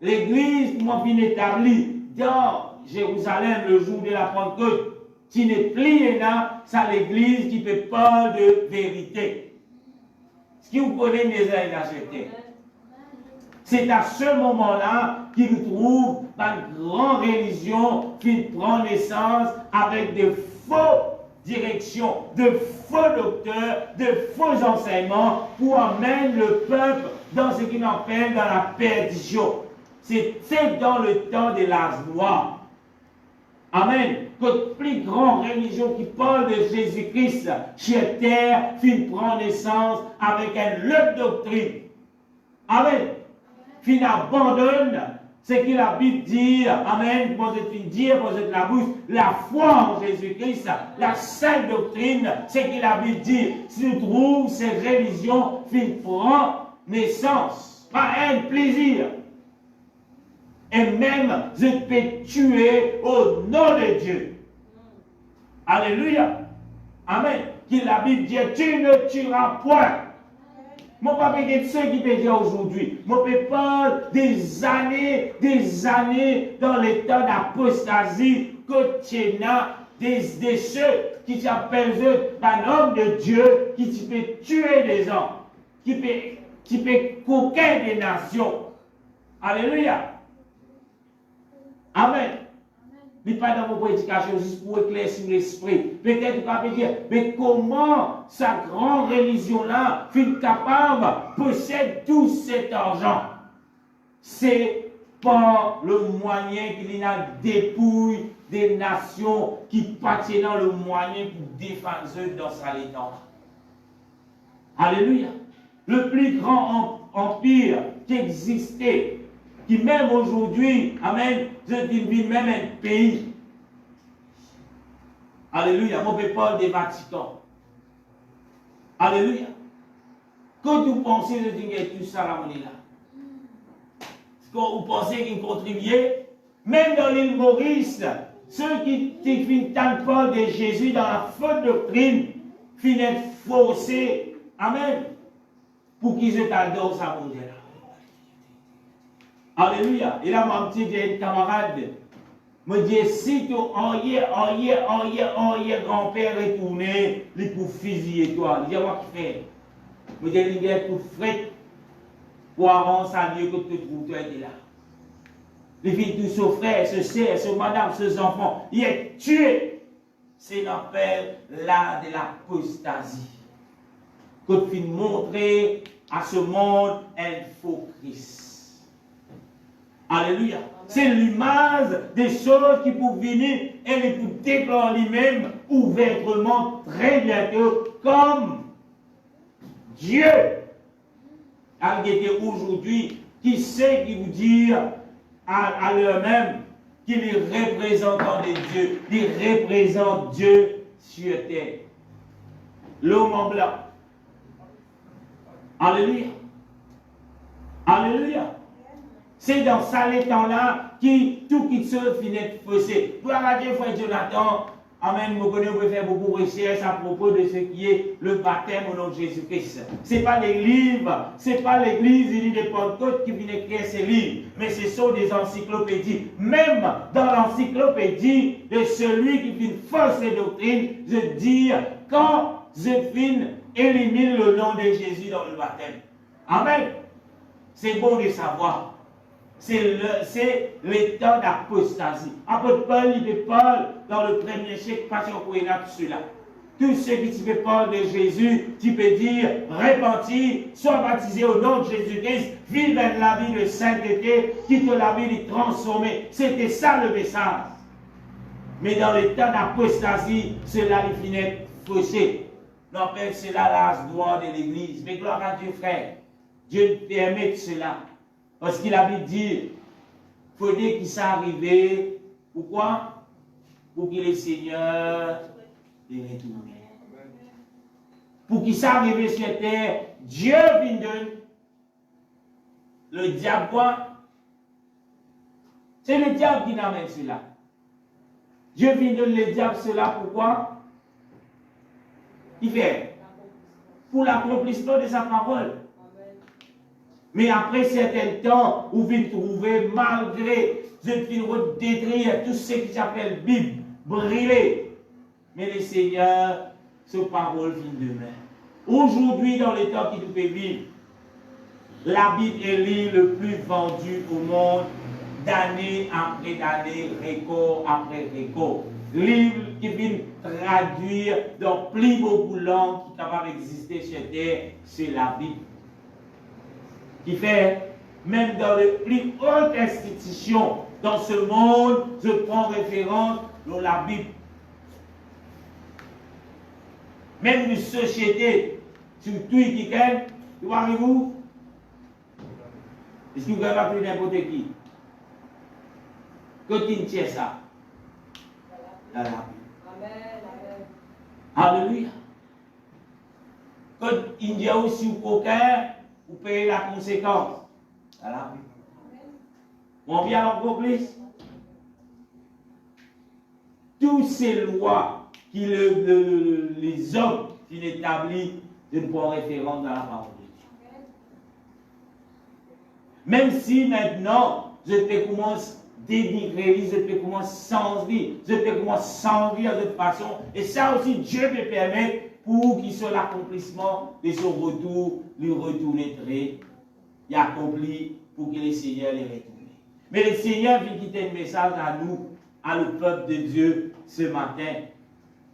L'Église m'a bien établie dans Jérusalem le jour de la Pentecôte. Si n'est plus là, c'est l'Église qui peut parler de vérité. Ce que vous connaissez, mes amis, c'est à ce moment-là qu'il trouve une grande religion qui prend naissance avec de fausses directions, de faux docteurs, de faux enseignements pour amener le peuple dans ce qu'il appelle dans la perdition. C'était dans le temps de l'âge noir. Amen. Que plus grande religion qui parle de Jésus-Christ sur terre fin prend naissance avec une autre doctrine. Amen. Fin abandonne ce que la Bible dit. Amen. Vous êtes dire, vous êtes la bouche, la foi en Jésus-Christ, la sainte doctrine, ce que la Bible dit. Si nous trouvons ces religions fin prend naissance, pas un plaisir. Et même, je peux tuer au nom de Dieu. Alléluia. Amen. Qui la Bible dit, tu ne tueras point. Mon papa est ceux qui peut dire aujourd'hui. Mon papa, des années dans l'état d'apostasie, que tu as des ceux qui s'appellent un homme de Dieu, qui peut tuer des hommes, qui peut coquer des nations. Alléluia. Amen. Mais pas dans vos prédications, juste pour éclaircir l'esprit. Peut-être vous pouvez dire, mais comment sa grande religion-là fut capable de posséder tout cet argent? C'est par le moyen qu'il a dépouille des nations qui partiennent le moyen pour défendre eux dans sa létendue. Alléluia. Le plus grand empire qui existait, qui même aujourd'hui, amen, je dis même un pays. Alléluia, mon peuple parle des Vatican. Alléluia. Quand vous pensez de dire tout ça, la monnaie là, quand vous pensez qu'ils contribuaient, même dans l'île Maurice, ceux qui ne pas de Jésus dans la fausse doctrine, finissent forcés, amen, pour qu'ils aient adoré sa monnaie là. Alléluia. Et là, mon petit camarade me dit, si tu grand-père retourné, il pour fusiller toi. Il dit, moi qui fais. Me dit, il est tout frais pour avancer à Dieu que tu trouves, toi es là. Les filles, tous ses frères, ses sœurs, ses madames, ses enfants, il est tué. C'est l'appel là de l'apostasie. Que tu montrer à ce monde un faux Christ. Alléluia. C'est l'image des choses qui peuvent venir et les peuvent déclarer lui-même ouvertement très bientôt comme Dieu. Aujourd'hui, qui sait qui vous dire à l'eux-mêmes qu'il est représentant de Dieu, il représente Dieu sur terre. L'homme en blanc. Alléluia. Alléluia. C'est dans ça les temps-là qui tout qui se finit faussé. Gloire à Dieu, frère Jonathan. Amen. Vous connaissez, vous pouvez faire beaucoup de recherches à propos de ce qui est le baptême au nom de Jésus-Christ. Ce n'est pas les livres, ce n'est pas l'église unie de Pentecôte qui vient écrire ces livres, mais ce sont des encyclopédies. Même dans l'encyclopédie de celui qui vient forcer les doctrines, je dis, quand je élimine le nom de Jésus dans le baptême. Amen. C'est bon de savoir. C'est l'état d'apostasie. Apôtre Paul, il parle dans le premier siècle, pas sur tout cela. Tous ceux qui te parlent de Jésus, tu peux dire, repentis, sois baptisé au nom de Jésus-Christ, vive la vie de sainteté, quitte la vie de transformer. C'était ça le message. Mais dans l'état d'apostasie, cela lui finit faussé. N'empêche cela la gloire de l'Église. Mais gloire à Dieu, frère. Dieu permet cela. Parce qu'il avait dit, il faut dire qu'il s'est arrivé. Pourquoi? Pour que le Seigneur les retourne. Pour qu'il s'est arrivé sur terre, Dieu vient donner le diable quoi? C'est le diable qui n'amène cela. Dieu vient donner le diable cela, pourquoi? Il fait pour l'accomplissement de sa parole. Mais après certain temps, vous venez trouver, malgré, je viens détruire tout ce qui s'appelle Bible, brûler. Mais le Seigneur, sa parole vient demain. Aujourd'hui, dans les temps qui nous fait vivre, la Bible est le livre le plus vendu au monde, d'année après année, record après record. Livre qui vient traduire dans plus beaucoup de langues qui sont capables d'exister sur terre, c'est la Bible. Qui fait, même dans les plus hautes institutions dans ce monde, je prends référence dans la Bible. Même une société, surtout qui gagne, voyez-vous, est-ce que vous avez appris n'importe qui? Quand il tient ça? Dans la Bible. Alléluia. Quand il dit aussi au coquin, vous payez la conséquence. Dans la Bible. On vient encore plus. Toutes ces lois qui les hommes qui établissent, je ne prends référence dans la parole de Dieu. Même si maintenant, je te commence à dénigrer, je te commence à s'envier, je te commence à s'envier de toute façon. Et ça aussi, Dieu me permet pour qu'il soit l'accomplissement de son retour, lui retourner très, il accompli pour que le Seigneur les retourne. Mais le Seigneur vient quitter un message à nous, à le peuple de Dieu, ce matin.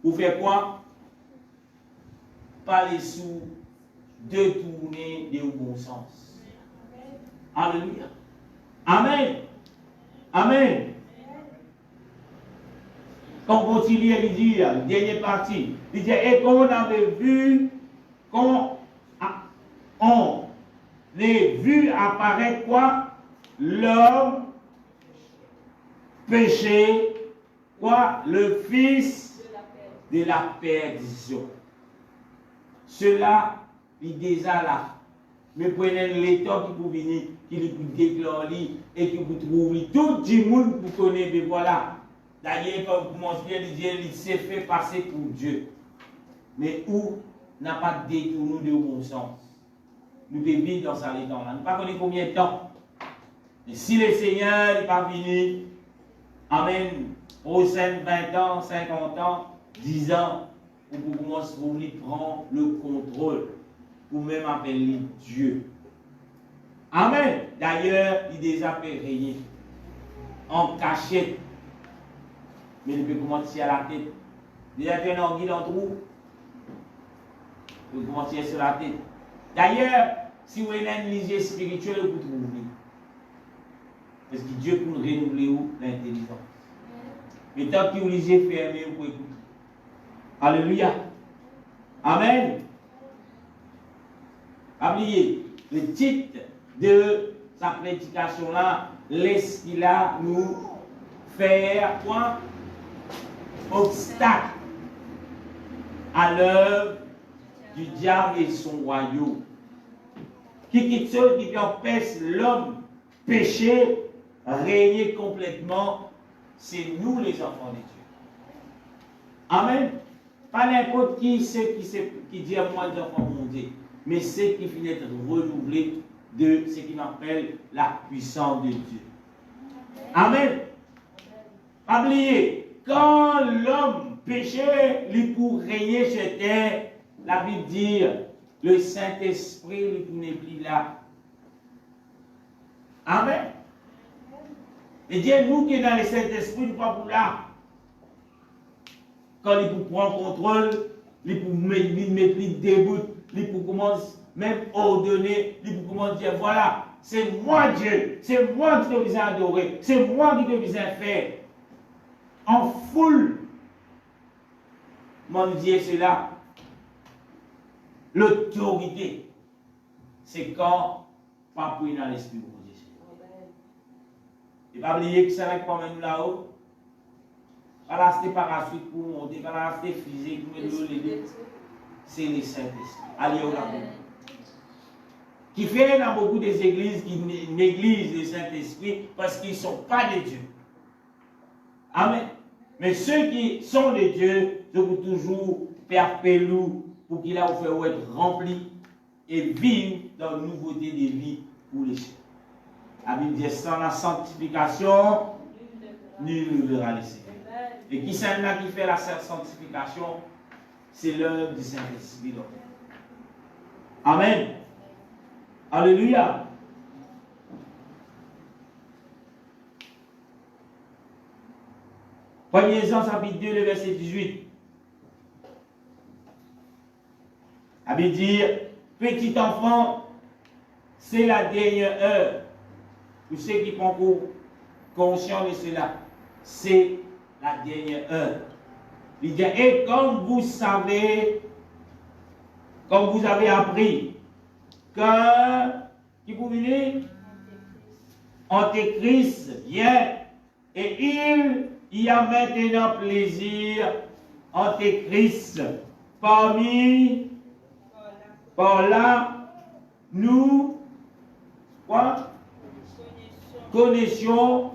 Pour faire quoi? Pas les sous, de tourner de bon sens. Alléluia. Amen. Amen. Quand on continue à lui dire, dernière partie, il dit, et qu'on avait vu, qu'on ait vu apparaître quoi? L'homme péché, quoi? Le fils de la perdition. Cela, il déjà là. Mais prenez l'état qui vous venir, qui vous déclare et qui vous trouve. Tout le monde vous connaît, mais voilà. D'ailleurs, quand vous commencez à dire, il s'est fait passer pour Dieu. Mais où n'a pas détourné de bon sens. Nous devons vivre dans ça les temps-là. Nous ne savons pas combien de temps. Et si le Seigneur n'est pas venu, Amen, prochaine 20 ans, 50 ans, 10 ans, vous commencez à prendre le contrôle. Pour même appeler Dieu. Amen. D'ailleurs, il déjà fait régner en cachette. Mais il peut commencer à la tête. Il a fait un anguille dans le trou. Il peut commencer sur la tête. D'ailleurs, si vous avez une lignée spirituelle, vous trouvez. Parce que Dieu peut renouveler l'intelligence. Mais tant que vous lisez fermé, vous pouvez écouter. Alléluia. Amen. Oubliez, le titre de sa prédication là, laisse-t-il là nous faire quoi? Obstacle à l'œuvre du diable et son royaume. Qui quitte ceux qui empêchent l'homme péché régner complètement, c'est nous les enfants de Dieu. Amen. Pas n'importe qui qui dit à moi les enfants de mon Dieu, mais c'est qui finit d'être renouvelé de ce qu'on appelle la puissance de Dieu. Amen. Pas oublier, quand l'homme péchait, il pour régner sur terre, la Bible dit, le Saint-Esprit n'est plus là. Amen. Et Dieu, nous qui sommes dans le Saint-Esprit, nous ne sommes pas pour là. Quand il prend contrôle, il peut mettre debout, il peut commencer même ordonner, il peut commencer dire, voilà, c'est moi Dieu, c'est moi qui te vis adorer, c'est moi qui te vis faire. En foule, mon Dieu, c'est là. L'autorité, c'est quand pas pour dans l'esprit de Dieu. Et pas oublier que c'est avec moi nous là-haut. Pas l'acheter parachute pour monter, pas l'acheter physique pour me c'est le Saint-Esprit. Allez au là. Qui fait dans beaucoup des églises qui négligent le Saint-Esprit parce qu'ils ne sont pas de Dieu. Amen. Mais ceux qui sont de Dieu, je vous toujours perpétuer pour qu'il a fait être rempli et vivre dans la nouveauté des vies pour les cieux. La Bible dit sans la sanctification, nul ne verra le Seigneur. Et qui c'est là qui fait la sanctification? C'est l'œuvre du Saint-Esprit. Amen. Alléluia. Premier Jean chapitre 2, le verset 18. La Bible dit, petit enfant, c'est la dernière heure. Pour ceux qui prennent conscience de cela, c'est la dernière heure. Il dit, et comme vous savez, comme vous avez appris, que, qui vous venez, Antéchrist vient, et il y a maintenant plaisir, Antéchrist, parmi, par là, nous, quoi? Connaissions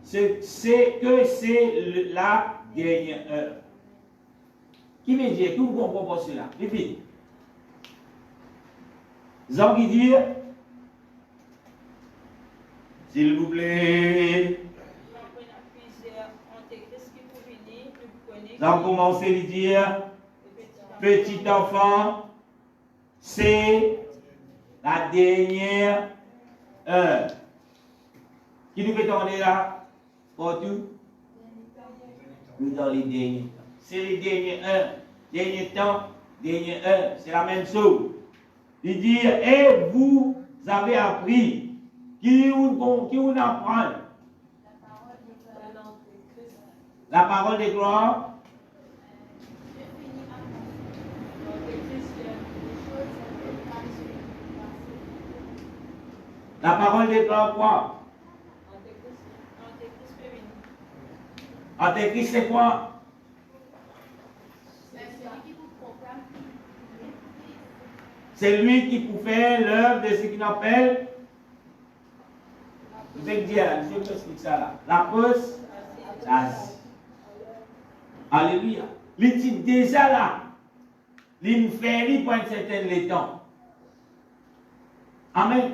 c'est que c'est la dernière heure. Qui veut dire, que vous comprenez cela? Répète. Jean qui dit, s'il vous plaît. Jean commence à dire, petit enfant, c'est la dernière heure. Qui nous fait tourner là? Partout? Nous dans les derniers temps. C'est les dernières heures. Dernier temps, dernière heure. C'est la même chose. Il dit, et vous avez appris. Qui vous apprend? La parole de gloire. La parole de gloire quoi? Antéchrist, c'est quoi? C'est lui qui peut faire l'œuvre de ce qu'on appelle, je vais dire, je vais expliquer ça là, l'apostasie. Alléluia. Il est déjà là. Il fait pour un certain temps. Amen.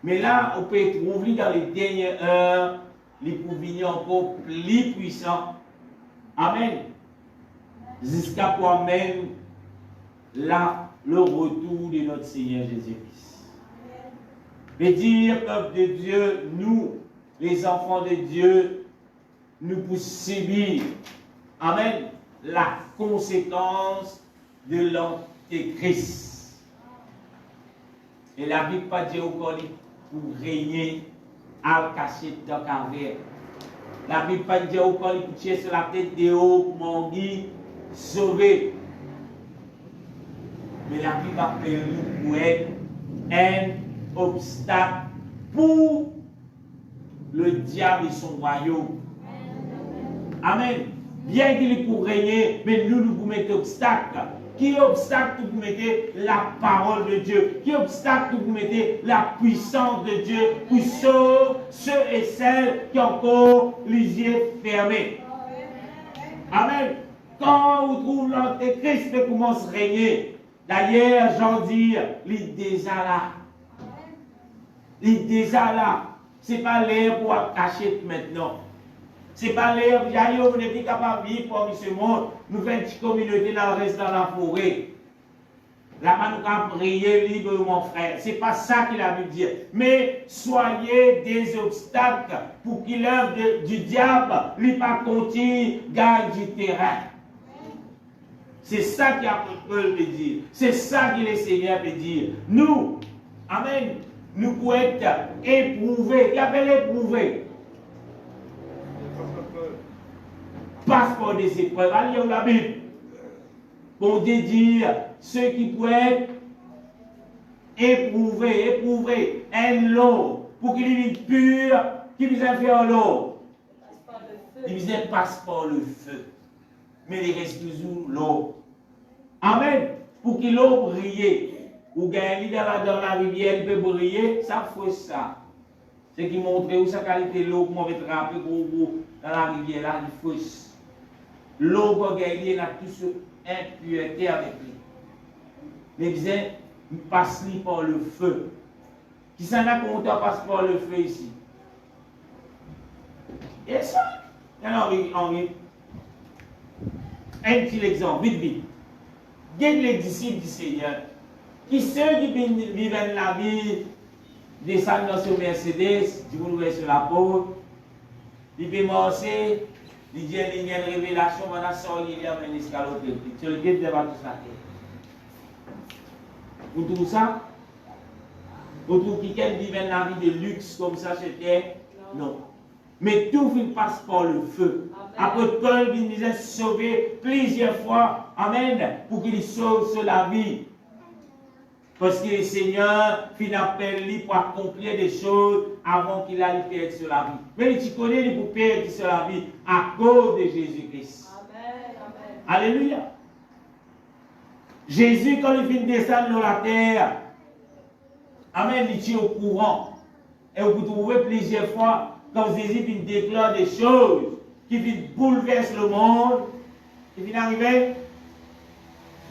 Mais là, on peut trouver dans les dernières heures, les pour venir encore plus puissants. Amen. Jusqu'à quoi même là, le retour de notre Seigneur Jésus-Christ. Mais dire, peuple de Dieu, nous, les enfants de Dieu, nous pouvons subir, amen, la conséquence de l'Antéchrist. Et la Bible pas dit encore pour régner à cacher dans carrière. La Bible pas dit encore pour tirer sur la tête de haut, mon Guy, sauver. Mais la Bible appelle nous pour être un obstacle pour le diable et son royaume. Amen. Bien qu'il est pour régner, mais nous pouvons mettre obstacle. Qui obstacle vous mettez la parole de Dieu? Qui obstacle vous mettez la puissance de Dieu pour sauver ceux et celles qui ont encore les yeux fermés? Amen. Quand vous trouvez l'Antéchrist qui commence à régner, d'ailleurs, j'en dis, il est déjà là. Il est déjà là. Ce n'est pas l'air pour cacher maintenant. Ce n'est pas l'air, vous n'êtes pas capable de vivre pour ce monde. Nous faisons une petite communauté dans le reste de la forêt. Là-bas, nous pouvons prier librement, frère. Ce n'est pas ça qu'il a voulu dire. Mais soyez des obstacles pour qu'il l'œuvre du diable ne pas continue gagne du terrain. C'est ça qu'apôtre Paul veut dire. C'est ça que le Seigneur veut dire. Nous, amen, nous pouvons être éprouvés. Qui appelle éprouvés? Passeport des épreuves. Allez lire la Bible. Pour dire ceux qui peuvent être éprouvés, un lot, pour qu'il vienne pur, qui vient faire l'eau. Il vient passe par le feu. Mais il reste toujours l'eau. Amen. Pour qu'il l'eau brille. Ou gagner dans la rivière, il peut briller, ça fait ça. C'est qui montre où sa qualité de l'eau, comment on va trapper dans la rivière, là, il faut. L'eau pour gagner, il a tout ce impureté avec lui. Mais il passe par le feu. Qui s'en a compté passe par le feu ici? Et ça, il y en a envie. Un petit exemple, vite. Guide les disciples du Seigneur. Qui ceux qui vivent la vie, descendent dans ce Mercedes, du coup, sur la porte, ils peuvent marcher, ils disent qu'il y a une révélation, on a sorti, il y a un escalope. Sur le guide devant tout ça. Vous trouvez ça? Vous trouvez que quelqu'un vit la vie de luxe comme ça sur terre? Non. Mais tout passe par le feu. Apôtre Paul disait sauver plusieurs fois. Amen. Pour qu'il sauve sur la vie. Parce que le Seigneur finit appel lui pour accomplir des choses avant qu'il aille perdre sur la vie. Mais tu connais lui pour perdre sur la vie à cause de Jésus-Christ. Amen. Alléluia. Jésus, quand il vient descendre dans la terre, amen, il tient au courant. Et vous trouvez plusieurs fois, quand Jésus vient déclare des choses qui viennent bouleverser le monde, qui viennent arriver,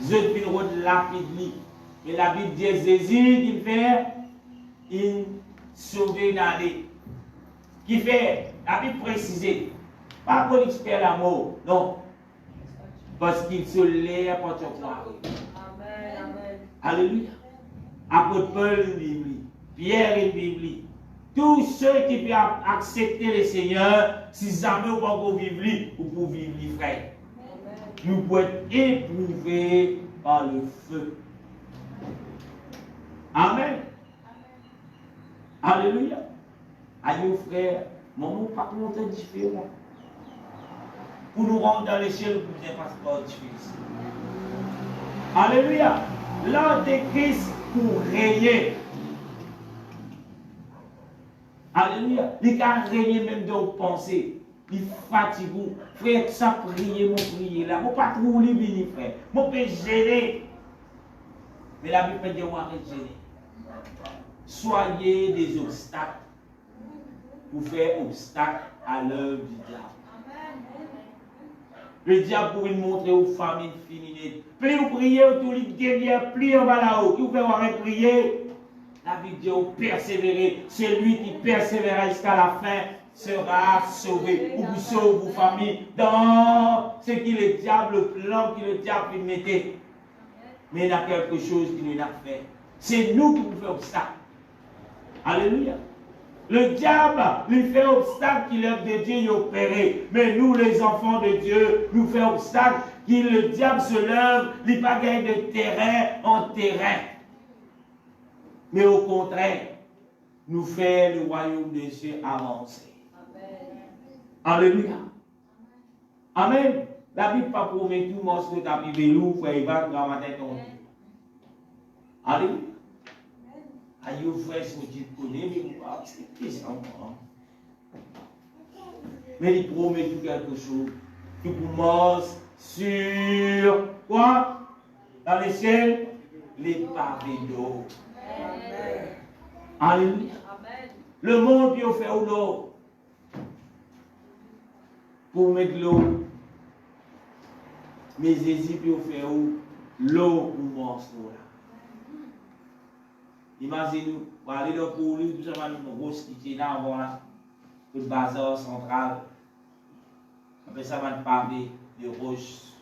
je viens de lapide. Et la Bible dit Jésus qui fait, il sauve une année. Qui fait, la Bible précise, pas pour l'expert la mort, non. Parce qu'il se lève pour te croire. Alléluia. Apôtre Paul, une Bible. Pierre, une Bible. Tous ceux qui peuvent accepter le Seigneur, si jamais vous pouvez vivre, vous pouvez vivre, frère. Nous pouvons être éprouvés par le feu. Amen. Alléluia. Aïe, frère, mon pas monter différent. Pour nous rendre dans les cieux, nous ne passons pas difficile. Alléluia. L'Antéchrist pour régner. Alléluia. Il a régné même dans vos pensées. Il fatigue. Frère, ça prier, mon prier là. Mon pas trop venir, frère. Mon peut gêner. Mais la Bible dit, on arrête de gêner. Soyez des obstacles pour faire obstacle à l'œuvre du diable. Le diable pour nous montrer aux familles féminines. Plus vous priez autour de derrière, plus on va là-haut. Qui vous fait arrêter de prier? La Bible dit, persévérer. Celui qui persévérera jusqu'à la fin sera sauvé. Ou vous sauvez vos familles dans ce qui le diable, le plan que le diable peut mettre. Mais il y a quelque chose qui nous a fait. C'est nous qui nous faisons obstacle. Alléluia. Le diable lui fait obstacle qu'il l'œuvre de Dieu y opérer. Mais nous, les enfants de Dieu, nous faisons obstacle que le diable se lève, il pas gagner de terrain en terrain. Mais au contraire, nous fait le royaume des cieux avancer. Amen. Alléluia. Amen. La Bible pas promet tout morceau de tapis vélo, frère, il va grammater ton Dieu. Alléluia. Aïe, frère, si tu connais, mais vous pas accepter ça encore. Mais il promet tout quelque chose. Tu commences sur quoi? dans les ciels, les pavés d'eau. Alléluia. Le monde qui a fait l'eau pour mettre l'eau. Mais Jésus peut faire l'eau pour morceau là. Imaginez-nous, pour aller dans pour lui, tout ça, une grosse qui est là avant là, le bazar central. Après ça, va pavé de roches.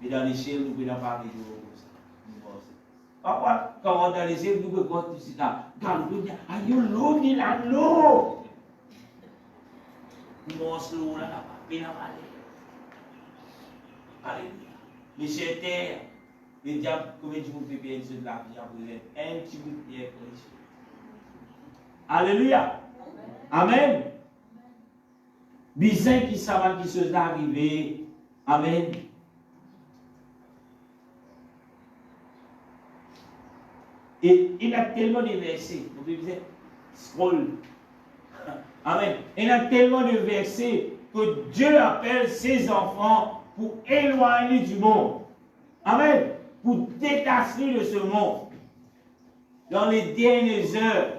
Mais dans l'échelle, nous pouvons parler de roches. Parfois, quand on est dans l'échelle, nous pouvons voir tout ça. Quand nous disons, aïe, l'eau, il a l'eau. Nous avons l'eau là, pas bien avalé. Alléluia. Les chers terres, les diables, combien de vous faites bien de la vie en vous êtes un petit bout de pierre pour les choses. Alléluia. Amen. Bizarre qui savent qui se arriver. Amen. Et il y a tellement de versets. Vous pouvez scroll. Amen. Il y a tellement de versets que Dieu appelle ses enfants pour éloigner du monde. Amen. Pour détacher de ce monde. Dans les dernières heures,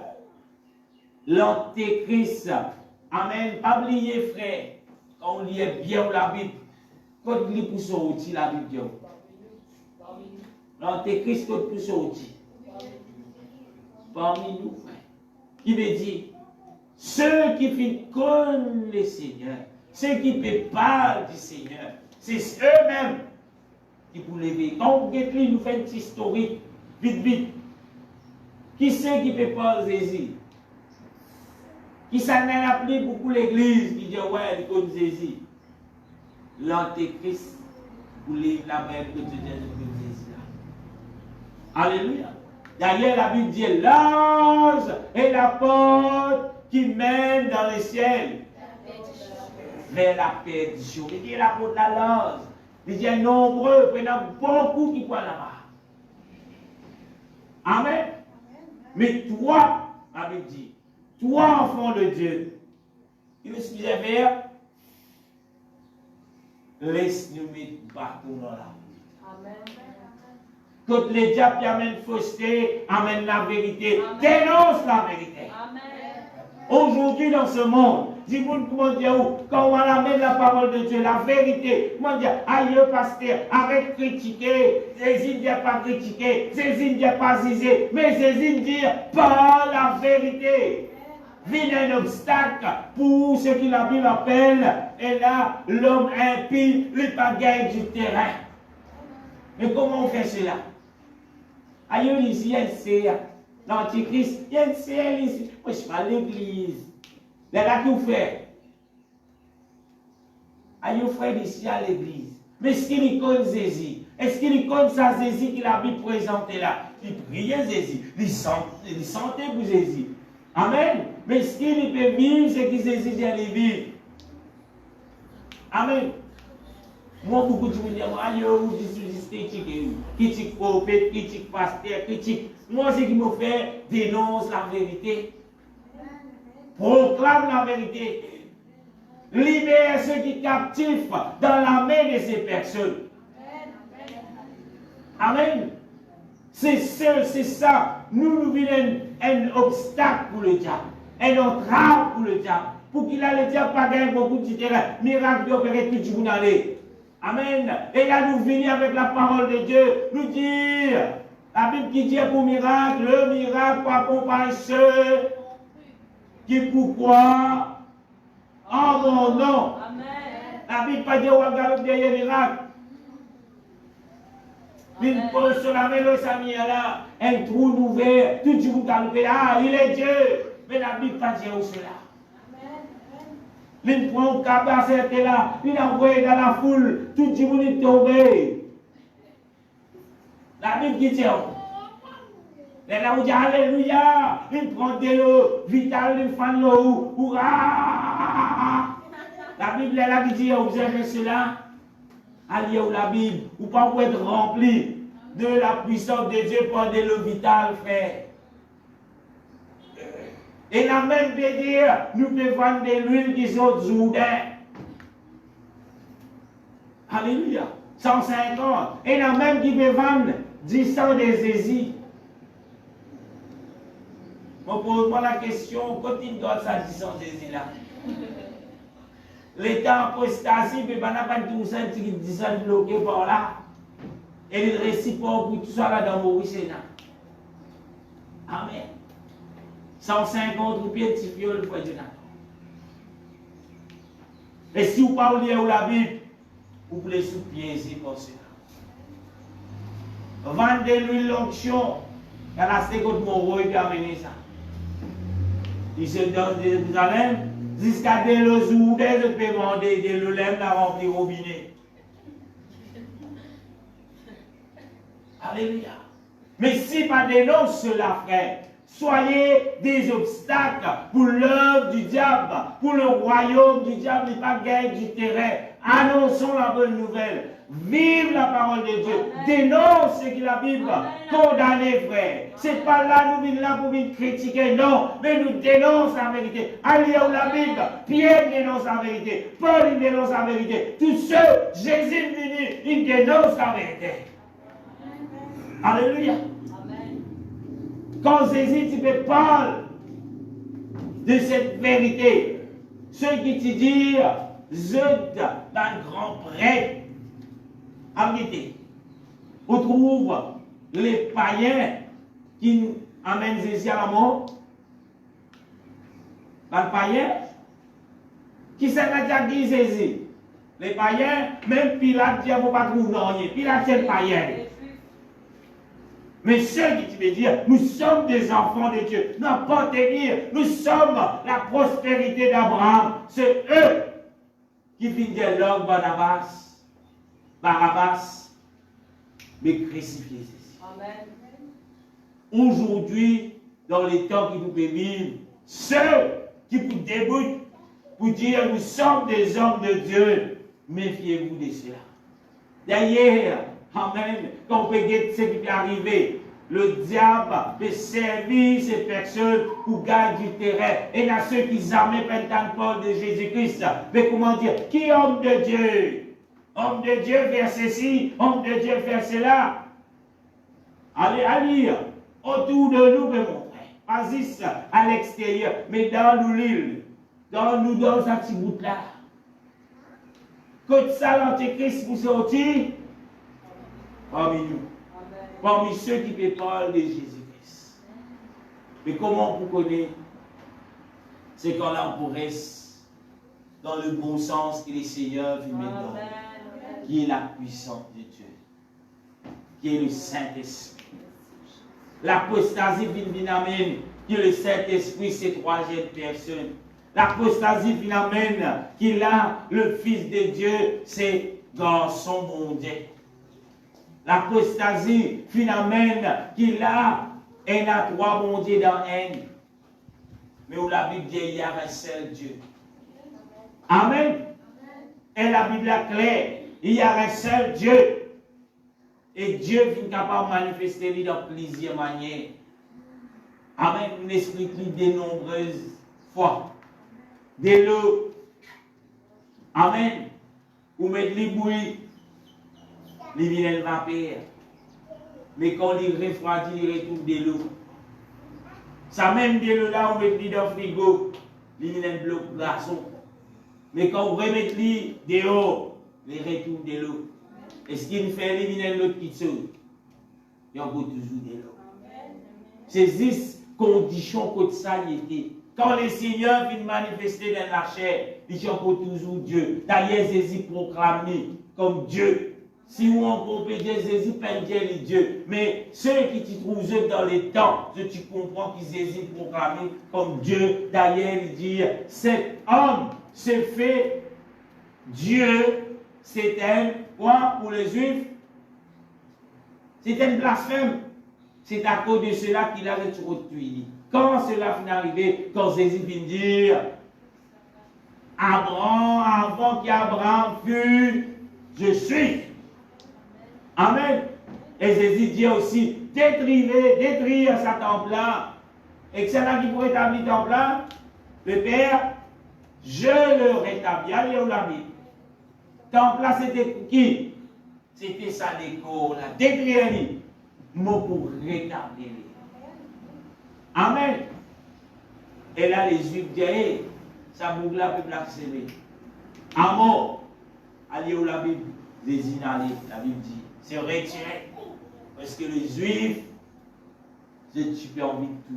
l'antéchrist. Amen. Pas oublier, frère, quand on lit bien la Bible, quand on lit pour sortir la Bible, l'antéchrist, quand on sortir. Parmi nous, frère, qui veut dire, ceux qui connaissent le Seigneur, ceux qui ne parlent du Seigneur, c'est eux-mêmes qui pour lever. Quand vous nous fait une petite historique, vite, vite. Qui c'est qui peut pas Jésus? Qui s'en a appelé beaucoup l'église qui dit ouais, il connaît Jésus. L'antéchrist pour lire la Bible que Dieu dit de Jésus. Alléluia. D'ailleurs, la Bible dit l'ange est la porte qui mène dans les ciels vers la perdition. Il dit la porte de la l'ange. Il dit nombreux, il y en a beaucoup qui croient là-bas. Amen. Mais toi, la Bible dit, toi, enfant de Dieu, il nous suffisait faire, laisse-nous mettre bâton dans la roue. Amen. Quand les diables amènent fausseté, amènent la vérité, dénonce la vérité. Amen. Aujourd'hui, dans ce monde, dis-moi comment dire où, quand on amène la parole de Dieu, la vérité, comment dire, aïe, pasteur, arrête de critiquer, Jésus ne dit pas critiquer, Jésus ne dit pas zizer, mais Jésus dit pas la vérité. Vient un obstacle pour ce que la Bible appelle, et là, l'homme impie, les pagailles du terrain. Mais comment on fait cela? Aïe, ici, il y a un CA. L'Antichrist, il y a un CA ici. Moi, je suis pas l'église. Là, qu'il fait. Aïe, frère ici à l'église. Mais est-ce qu'il connaît Jésus? Est-ce qu'il connaît sa Jésus qu'il a vu présenter là? Il priait Jésus. Il sentait pour Jésus. Amen. Mais est-ce qu'il peut vivre ce que Jésus vient de vivre? Amen. Moi, beaucoup de gens me disent, aïe, vous critique prophète, critique pasteur, critique. Moi, ce qui me fait, dénonce la vérité. Proclame la vérité. Libère ceux qui captifs dans la main de ces personnes. Amen. C'est ça. Nous vivons un obstacle pour le diable. Un entrave pour le diable. Pour qu'il a le diable pas gagner beaucoup de terrain. Miracle d'opérer tout le monde aller. Amen. Et là, nous venons avec la parole de Dieu. Nous dire, la Bible qui dit pour miracle, le miracle pour accompagner ceux qui pourquoi en mon nom. Amen. La Bible pas dit, on va regarder derrière miracle. Une pose sur la main de Samuel là, un trou ouvert, tout le monde a loupé là, il est Dieu. Mais la Bible pas dit où cela. Il prend un cabas là, il a envoyé dans la foule, tout le monde est tombé. La Bible qui dit, là où dit Alléluia, il prend de l'eau, vital, il fait l'eau, hurrah. La Bible est là qui dit, observez cela, allez où la Bible, ou pas pour être rempli de la puissance de Dieu pour de l'eau vitale, frère. Et la même de dire, nous pouvons vendre de l'huile qui sont Jourdain. Alléluia. 150. Et la même qui peut vendre disant des Jésus. On pose-moi la question, continue dans sa disant Jésus là. L'état apostasie, mais pas tout ça qui dit ça bloqué par là. Et le récipient pour tout ça là dans Maurice Sénat. Amen. 150 roupies de tifio le foyer de Nathan. Et si vous parlez de la Bible, vous pouvez sous-piéger comme cela. Vendez-lui l'onction, il y a la seconde Moreau qui a amené ça. Il se donne de Jérusalem jusqu'à des jours des paiements de l'olème la rempli robinet. Alléluia. Mais si pas dénonce cela, frère, soyez des obstacles pour l'œuvre du diable, pour le royaume du diable, il n'est pas gagné du terrain. Annonçons la bonne nouvelle. Vive la parole de Dieu. Dénonce ce que la Bible condamne, frère. C'est pas là nous venons là pour nous critiquer, non. Mais nous dénonçons la vérité. Allez où la Bible, Pierre dénonce la vérité. Paul il dénonce la vérité. Tous ceux, Jésus est venu, il dénonce la vérité. Alléluia. Quand Jésus tu me parles de cette vérité, ceux qui te disent, je d'un grand prêtre, arrêtez. On trouve les païens qui amènent Jésus à la mort. Les païens qui s'est dit Jésus. Les païens, même Pilate dit, on ne pas trouver rien. Pilate c'est le païen. Mais ceux qui veulent dire, nous sommes des enfants de Dieu. Non, pas te dire, nous sommes la prospérité d'Abraham. C'est eux qui finissent l'homme Barabbas, mais crucifié Jésus. Amen. Aujourd'hui, dans les temps qui nous vivent, ceux qui vous débutent pour dire, nous sommes des hommes de Dieu, méfiez-vous de cela. D'ailleurs, amen, quand on peut dire ce qui peut arriver, le diable peut servir ces personnes pour gagner du terrain. Et il y a ceux qui jamais prennent Paul de Jésus-Christ. Mais comment dire, qui est homme de Dieu? Homme de Dieu faire ceci, homme de Dieu faire cela. Allez à lire autour de nous, mon frère. Pas juste à l'extérieur, mais dans nous l'île. Dans sa petite bout là. Quand ça, l'antéchrist vous sortir, parmi nous. Parmi ceux qui peuvent parler de Jésus-Christ. Mais comment vous connaissez? C'est quand là on reste dans le bon sens que le Seigneur vit maintenant. Qui est la puissance de Dieu. Qui est le Saint-Esprit. L'apostasie amène qui est le Saint-Esprit, c'est troisième personne. L'apostasie amène qu'il a le Fils de Dieu, c'est garçon mon Dieu. L'apostasie amène qu'il a trois mon Dieu dans un. Mais où la Bible dit il y a un seul Dieu. Amen. Et la Bible est claire. Il y a un seul Dieu. Et Dieu est capable de manifester dans plusieurs manières. Amen. On explique de nombreuses fois. De l'eau. Amen. Ou mettre les bouillies. Les vilains le vapeur. Mais quand il refroidit, il retrouve de l'eau. Ça même de l'eau là, on met dans le frigo. Les vilains bloc glaçons. Mais quand on remet les dehors, les retours de l'eau. Et ce qu'il fait, les vilains l'autre qui sort. Il y a toujours de l'eau. C'est 10 conditions que ça y était. Quand le Seigneur vient manifester dans la chair, il y a toujours Dieu. D'ailleurs, Jésus proclamé comme Dieu. Si on peut dire Jésus, pas dire Dieu. Mais ceux qui te trouvent dans les temps, tu comprends que Jésus proclamé comme Dieu. D'ailleurs, il dit, cet homme se fait Dieu. C'est un quoi pour les Juifs? C'est un blasphème. C'est à cause de cela qu'il a retrouvé. Quand cela finit arrivé, quand Jésus vient dire, Abraham, avant qu'Abraham fût, je suis. Amen. Et Jésus dit aussi, détruire sa temple-là. Et que c'est là qui pourrait établir temple-là, le Père, je le rétablis. Allez, on l'a mis. Temple-là, c'était qui? C'était sa déco, la détruire. mot pour rétablir. Amen. Et là, les Juifs disent, ça bouge la peuple accéléré. Amen. Allez où la Bible désigne aller. La Bible dit, c'est retiré. Parce que les Juifs, tu peux envie de tout.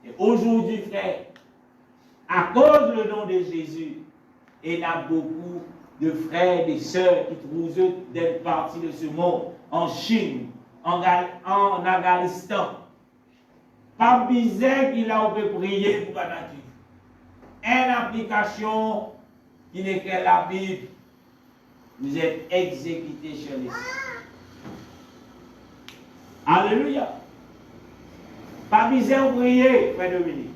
Et aujourd'hui, frère, à cause du nom de Jésus, il y a beaucoup de frères et de sœurs qui trouvent d'être partis de ce monde, en Chine, en Afghanistan. Pas bizarre qu'il a pu prier pour la nature. Une application qui n'est que la Bible, vous êtes exécutés chez les saints. Alléluia. Pas bizarre prier, frère Dominique.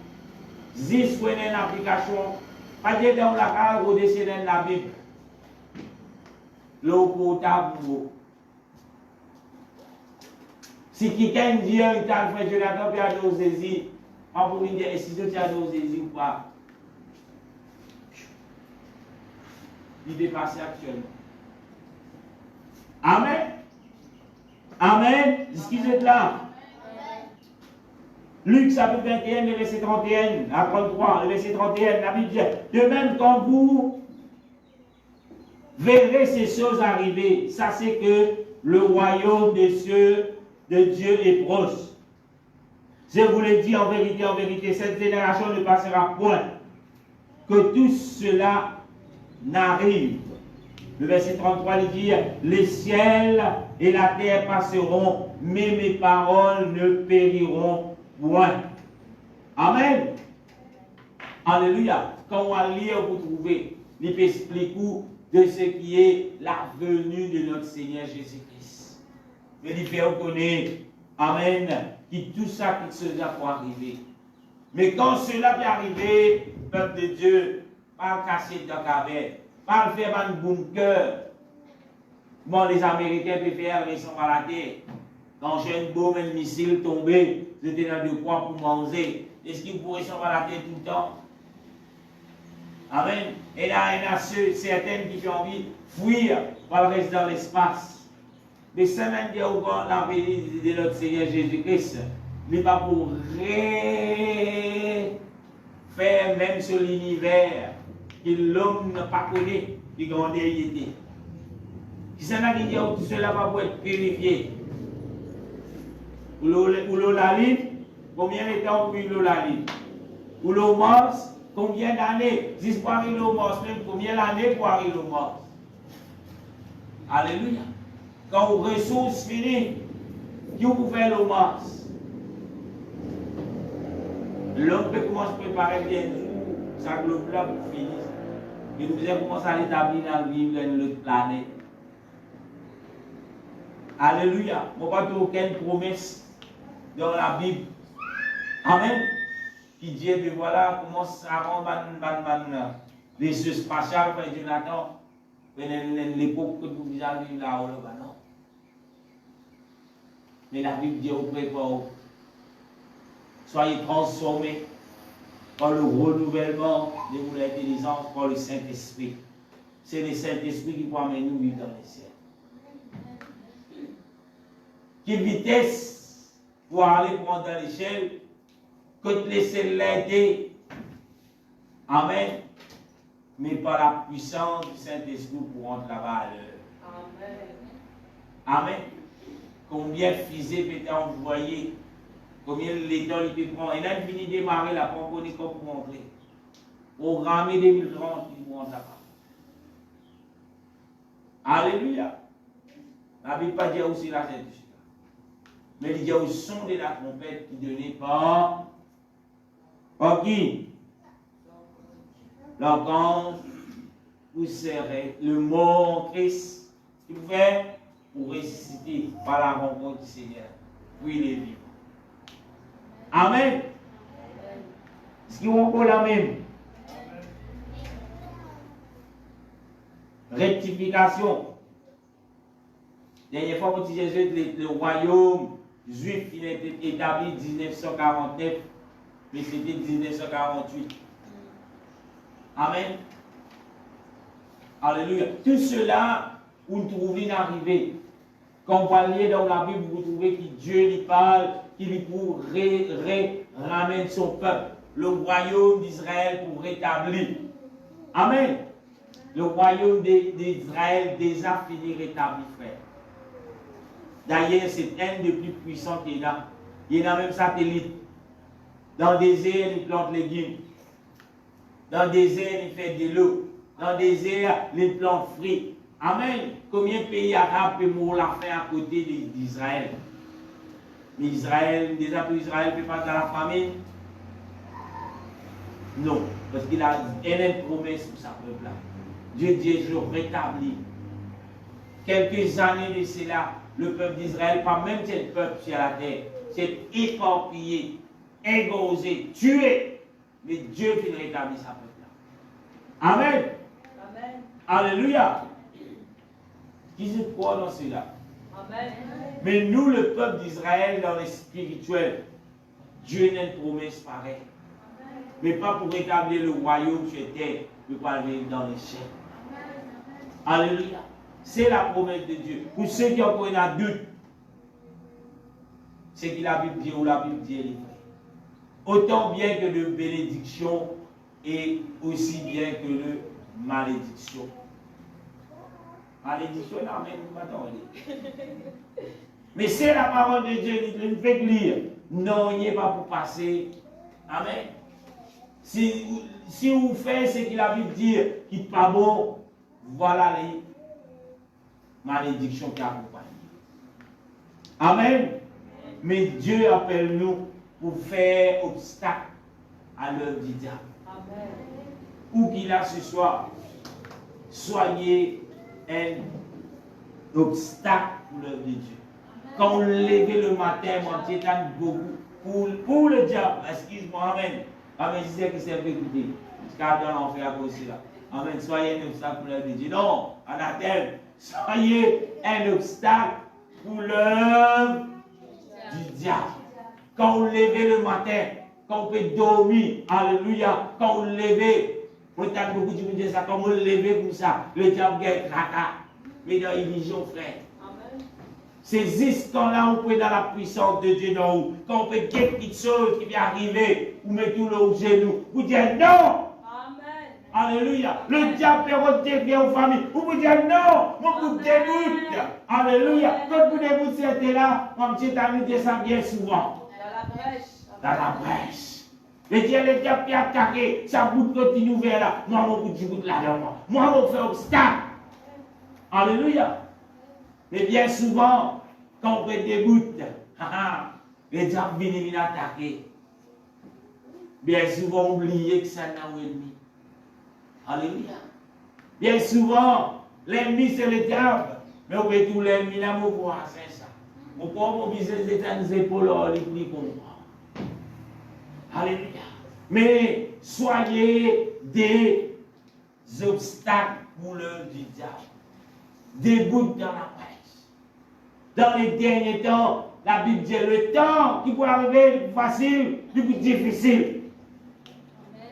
Zis pour une application, pas dire dans la carte ou dessiner la Bible. L'eau potable. Si quelqu'un dit un tas de frère Jonathan, puis à nos saisies, on peut lui dire, est-ce que tu as nos saisies ou pas? Il est passé actuellement. Amen. Amen. Est-ce qu'ils êtes là? Luc chapitre 21, le verset 31 à 33, le verset 31, la Bible dit, de même quand vous verrez ces choses arriver, sachez que le royaume des cieux de Dieu est proche. Je vous le dis en vérité, cette génération ne passera point que tout cela n'arrive. Le verset 33 il dit, les ciels et la terre passeront, mais mes paroles ne périront point. Amen. Alléluia. Quand on va lire, vous trouvez, il explique de ce qui est la venue de notre Seigneur Jésus-Christ. Mais il fait reconnaître, amen, que tout ça qui se pour arriver. Mais quand cela va arriver, peuple de Dieu, pas le casser dans la caverne, pas le faire un bunker. Bon, les Américains peuvent faire, ils sont à la terre. Quand j'ai une bombe, un missile tombé, c'était dans de quoi pour manger. Est-ce qu'ils pourraient s'en à la terre tout le temps? Amen. Et là, il y en a certaines qui ont envie de fuir pour le reste dans l'espace. Mais ça m'a dit au grand la venue de notre Seigneur Jésus-Christ, il n'est pas pour faire même sur l'univers que l'homme n'a pas connu, qui grandit il était. Si ça n'a dit que cela va pour être purifié. Ou l'eau la libre, combien de temps pour l'eau la libre? Ou l'eau Mars, combien d'années? Si pour arriver au Mars, même combien d'années pour arriver au Mars? Alléluia. Quand vos ressources finissent, qui vous fait l'eau Mars? L'homme peut commencer à préparer bien jour, sa globe là pour finir. Et nous allons commencer à l'établir dans le vivre dans l'autre planète. Alléluia. On ne voit pas aucune promesse dans la Bible. Amen. Qui dit, que voilà, comment ça rend les vaisseaux spatiales, frère Jonathan, l'époque que vous avez vivre là-haut, non. Mais la Bible dit auprès de vous, soyez transformés par le renouvellement de votre intelligence, par le Saint-Esprit. C'est le Saint-Esprit qui peut amener nous vivre dans les cieux. Quelle vitesse pour aller prendre l'échelle, que laisser l'aider. Amen. Mais par la puissance du Saint-Esprit pour rendre la valeur. Amen. Amen. Combien de fusées peut-être envoyées, combien l'État il peut prendre. Il a fini de démarrer la pompe pour montrer. Programme 2030, il vont là-bas. Alléluia. La Bible pas dire aussi la Sainte. Mais il y a au son de la trompette qui est donné par qui? L'archange, vous serez le mort Christ qui vous fait pour ressusciter par la rencontre du Seigneur. Oui, il est vivant. Amen. Est-ce qu'ils vont encore la même? Rectification. Dernière fois, quand Jésus, le royaume juif, il a été établi en 1949, mais c'était 1948. Amen. Alléluia. Tout cela, où nous trouvons arrivé. Quand vous voyez dans la Bible, vous trouvez que Dieu lui parle, qu'il lui pour ramène son peuple, le royaume d'Israël pour rétablir. Amen. Le royaume d'Israël déjà fini rétabli, frère. D'ailleurs, c'est un des plus puissants qu'il y a. Il y a même satellite. Dans le désert, il plante les légumes. Dans le désert, il fait de l'eau. Dans le désert, il plante fruits. Amen. Combien de pays arabes peuvent mourir la faim à côté d'Israël? Mais Israël, déjà pour Israël, ne peut pas dans la famine? Non. Parce qu'il a une promesse pour sa peuple-là. Dieu dit, je rétablis. Quelques années de cela, le peuple d'Israël, pas même tel peuple sur la terre, s'est éparpillé, égosé, tué. Mais Dieu finit rétablir sa peuple-là. Amen. Amen. Alléluia. Qui se croit dans cela? Amen. Mais nous, le peuple d'Israël, dans les spirituels, Dieu n'a une promesse pareille. Mais pas pour rétablir le royaume sur terre, mais pour aller dans les cieux. Alléluia. C'est la promesse de Dieu. Pour ceux qui ont encore un doute, c'est que la Bible dit ou la Bible dit est vrai. Autant bien que de bénédiction et aussi bien que de malédiction. Malédiction, non, mais vous m'attendez. Mais c'est la parole de Dieu, il ne fait que lire. Non, il n'y est pas pour passer. Amen. Si vous faites ce que la Bible dit, qui n'est pas bon, voilà les malédictions qui accompagnent. Amen. Mais Dieu appelle nous pour faire obstacle à l'œuvre du diable. Amen. Où qu'il a ce soir, soyez un obstacle pour l'œuvre de Dieu. Quand on lève le matin, mon Dieu t'aime beaucoup. Pour le diable, excuse-moi, amen. Amen, je sais que c'est un peu écouté. Car dans l'enfer à cause de là. Amen, soyez un obstacle pour l'œuvre de Dieu. Non, anathème, soyez un obstacle pour l'œuvre du diable. Quand vous levez le matin, quand vous pouvez dormir, alléluia, quand vous levez, vous avez beaucoup de dire ça, quand vous levez comme ça, le diable gagne caca. Mais dans l'illusion, frère. C'est juste quand là, on peut être dans la puissance de Dieu dans vous. Quand on peut quelque chose qui vient arriver, vous mettez tout le au genou, vous dites non. Amen. Alléluia. Le diable peut retirer aux familles. Vous vous dites non, moi vous dégoûte. Alléluia. Quand vous dégoûtez, c'était là, mon petit ami dit ça bien souvent. Dans la brèche. Dans la brèche. Le diable peut attaquer, sa bouche continue ouverte là. Moi, mon bout de goutte là dedans moi, je fais obstacle. Alléluia. Mais bien souvent, quand on fait des gouttes, le diable vient attaquer. Bien souvent, oubliez que c'est un ennemi. Alléluia. Bien souvent, l'ennemi c'est le diable. Mais on peut tout l'ennemi là, mon voisin ça. Mon pauvre business est dans les épaules, il prie pour moi. Alléluia. Mais soyez des obstacles pour l'œuvre du diable. Des gouttes dans la presse. Dans les derniers temps, la Bible dit le temps qui peut arriver le plus facile, le plus difficile.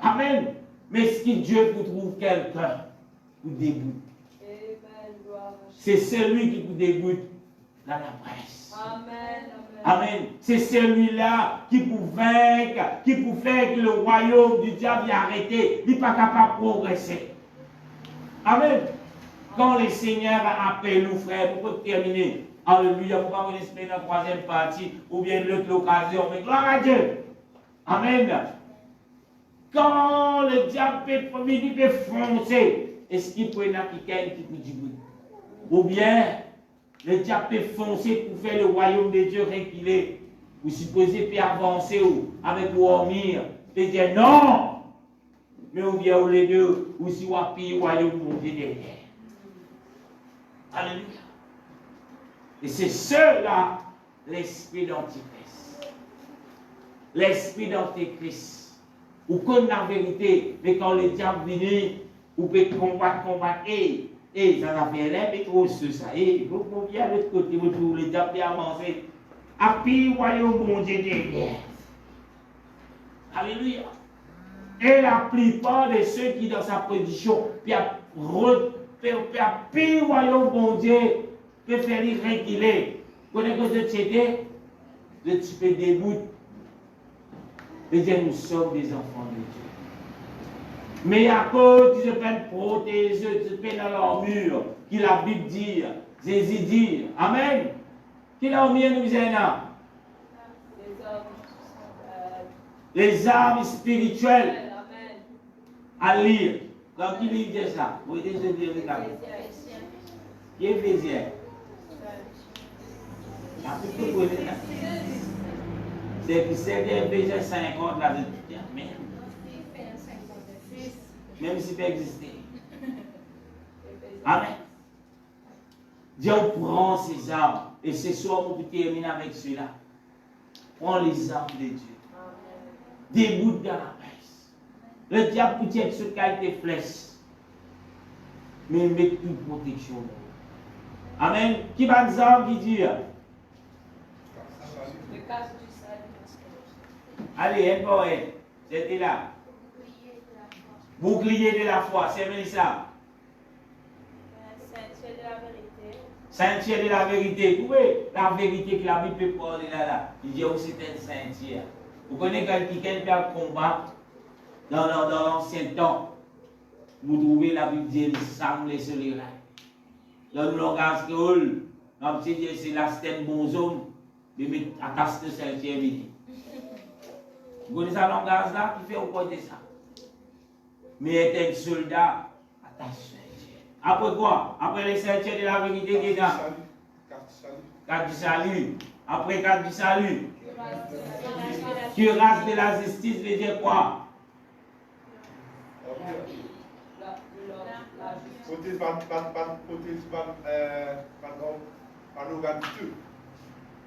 Amen. Mais ce qui Dieu vous trouve quelqu'un pour dégoûter. C'est celui qui vous dégoûte dans la presse. Amen. Amen. C'est celui-là qui vous vaincre, qui vous fait que le royaume du diable est arrêté. Il n'est pas capable de progresser. Amen. Quand le Seigneur appelle nous, frères, pour terminer, alléluia, pour pas vous espérer dans la troisième partie, ou bien l'autre occasion, mais gloire à Dieu. Amen. Quand le diable peut foncer, est-ce qu'il peut y avoir quelqu'un qui peut dire oui? Ou bien, le diable peut foncer pour faire le royaume de Dieu reculer. Vous supposez peut avancer avec dormir, et dire non. Mais ou bien les deux, ou si vous avez le royaume monter derrière. Alléluia. Et c'est cela, l'esprit d'Antichrist. L'esprit d'Antichrist. Ou connaît la vérité, mais quand le diable vient, vous pouvez combattre, et ça va faire l'air, mais trop ce ça. Et vous pouvez à l'autre côté, vous trouvez le diable bien avancé. À puis, royaume bon Dieu derrière. Alléluia. Et la plupart de ceux qui, dans sa position, puis à puis royaume bon Dieu, préférez réguler. Connaissez que de société, de type dégoût. Et dire, nous sommes des enfants de Dieu. Mais à cause de peine protéger, de peine dans l'armure, qui la Bible dit, Jésus dit, Amen. Qui l'a mis nous là? Les armes spirituelles. À lire. Dans qui livre ça? Vous voyez, je dis, regardez. Qui est Éphésiens? C'est Éphésiens 50 là de tout. Même si peut exister. Amen. Dieu prend ses armes. Et ce soir, on peut terminer avec cela. Prends les armes de Dieu. Déboute dans la presse. Le diable peut tirer sur tes flèches. Mais met une protection. Amen. Qui va nous armes qui dit? Le casse du salut. Allez, un poème. C'était là. Bouclier de la foi, c'est Mélissa. Ceinture de la vérité. Ceinture de la vérité. Vous voyez la vérité que la Bible peut parler là. Il dit aussi une ceinture. Vous connaissez quelqu'un qui a combat dans l'ancien temps. Vous trouvez la Bible dit le sang, les soleils. Dans le langage que c'est la stène bon homme. Mais attache de ceinture. Vous connaissez ce langage là qui fait au côté de ça. Mais être un soldat, attache. Après quoi? Après les ceintures de la vérité qui est là. Carte du salut. Après carte du salut. Cuirasse de la justice veut dire quoi?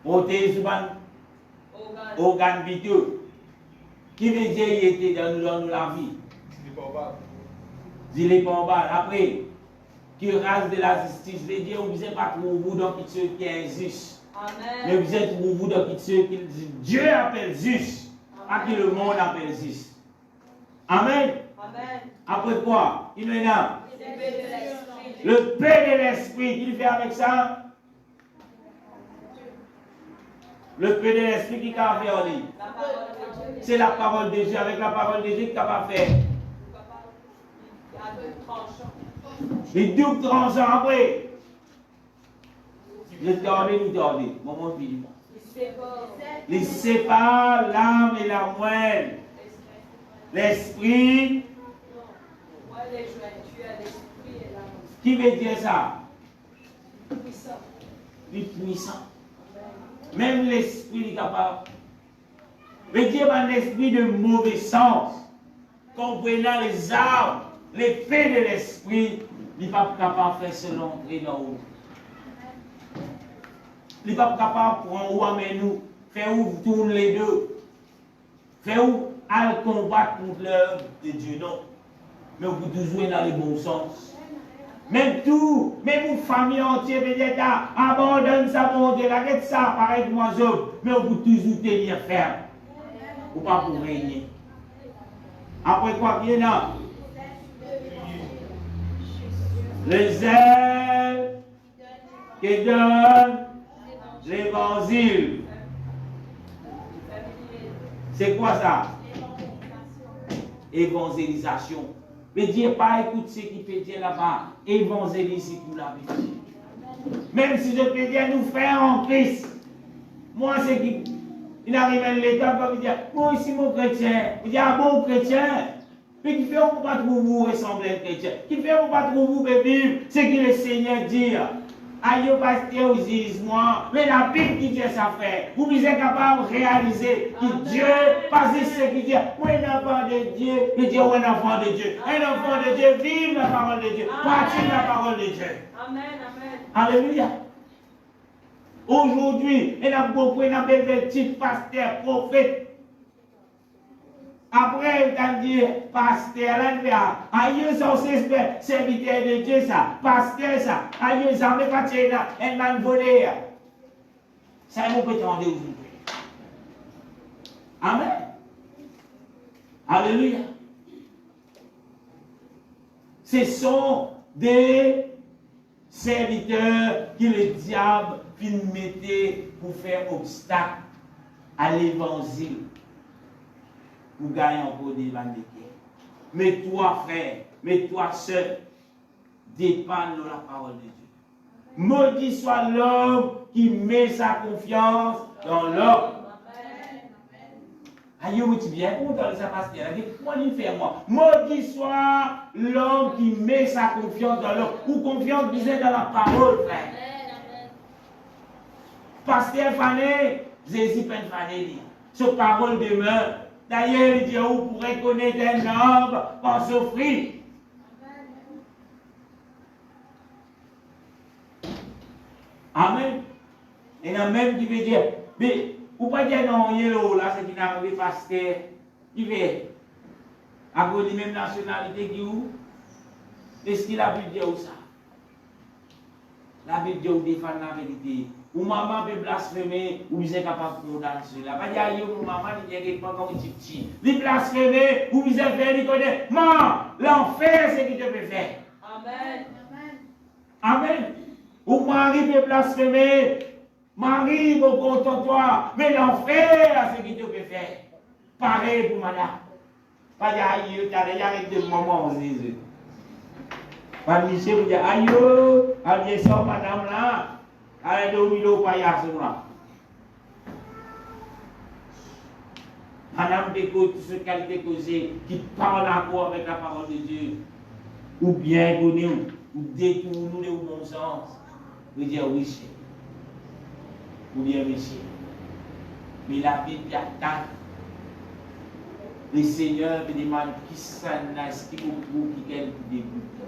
Protège organe viteux. Qui veut dire qu'il était dans la vie? Il est pas en bas. Après, cuirasse de la justice veut dire que vous n'êtes pas pour vous dans ce qui est injuste. Mais vous êtes pour vous dans ce que Dieu appelle juste. Pas que le monde appelle juste. Amen. Après quoi? Il est là. Le paix de l'esprit, qu'il fait avec ça? Le paix de l'esprit qui a fait en lui. C'est la parole de Dieu. Avec la parole de Dieu qu'il n'a pas fait. Les doubles tranchants après. Je tordais, nous tordais. Moment fini. Il sépare l'âme et la moelle. L'esprit. Qui veut dire ça? Le puissant. Même l'esprit est capable. Veut dire un esprit de mauvais sens. Comprenant les armes, l'effet de l'esprit, il n'est pas capable de faire selon l'entrée dans l'eau. Il n'est pas capable de prendre où amener nous, faire où tourne les deux, faire où aller combattre contre l'œuvre de Dieu, non. Mais vous toujours dans le bon sens. Même tout, même une famille entière, peut-être, abandonne sa bonté, la quête ça, pareil que moi, mais vous toujours tenir ferme. Ou pas pour régner. Après quoi qu'il y a? Le zèle qui donne l'évangile. C'est quoi ça? Évangélisation. Mais Dieu pas écoute ce qui peut dire là-bas. Évangéliser pour la vie. Même si je peux dire nous faire en Christ. Moi, c'est qui. Il arrive à l'étape où il dit, moi aussi mon chrétien. Il dit, ah bon chrétien. Mais qui fait on ne peut pas trop vous ressembler à un chrétien. Qui fait on ne peut pas trop vous vivre ce que le Seigneur dit. Aïe, pasteur, moi. Mais la Bible qui dit ça fait. Vous êtes capable de réaliser que Dieu, pas ce qui dit, moi un enfant de Dieu, mais Dieu un enfant de Dieu. Un enfant de Dieu, vive la parole de Dieu. Pratique la parole de Dieu. Amen, amen. Alléluia. Aujourd'hui, il y a beaucoup de type pasteur, prophète. Après, il a dit, pasteur, là, aïe, son serviteur de Dieu, ça, pasteur, ça, aïe, ça, mais pas là, elle m'a volé. Ça, vous pouvez attendre aujourd'hui. Amen. Alléluia. Ce sont des serviteurs que le diable finit mettre pour faire obstacle à l'évangile, pour gagner encore des vannes. Mais toi, frère, mais toi, sœur, dépend de la parole de Dieu. Maudit soit l'homme qui met sa confiance dans l'homme. Aïe, oui, tu viens, où dans ça passe? Moi, il fait moi. Maudit soit l'homme qui met sa confiance dans l'homme. Ou confiance, disait dans la parole, frère. Pasteur Fané, Jésus peine Fané dit. Sa parole demeure. D'ailleurs, il dit, vous pourrez connaître un homme par son fruit. Amen. Et il y a même qui veut dire, mais, ou pas dire non, il y a là, c'est qui n'a arrivé pasteur, il fait, à cause de la même nationalité qui ou, est-ce qu'il a pu dire ça? La Bible dit, ou défend la vérité. Ou maman peut blasphémer, ou vous êtes capable de condamner cela. Pas dire, ou maman, il n'y a pas comme un petit. Il blasphémer, ou vous êtes fait, il connaît. Non, l'enfer, c'est ce qu'il te peut faire. Amen. Amen. Ou Marie peut blasphémer, Marie va contre toi, mais l'enfer, c'est ce qu'il te peut faire. Pareil pour madame. Pas dire, aïe, tu as des moments, on dit. Pas de Michel, vous dites, aïe, allez, ça, madame là, allez, dormir au paillas là. Madame d'écoute, ce qu'elle a causé, qui parle encore avec la parole de Dieu, ou bien connu, ou détourner au bon sens. Vous dire oui, chef. Vous dire monsieur. Mais la Bible attaque. Le Seigneur me demande qui s'en a, qui vous qui qu'elle dégoûte.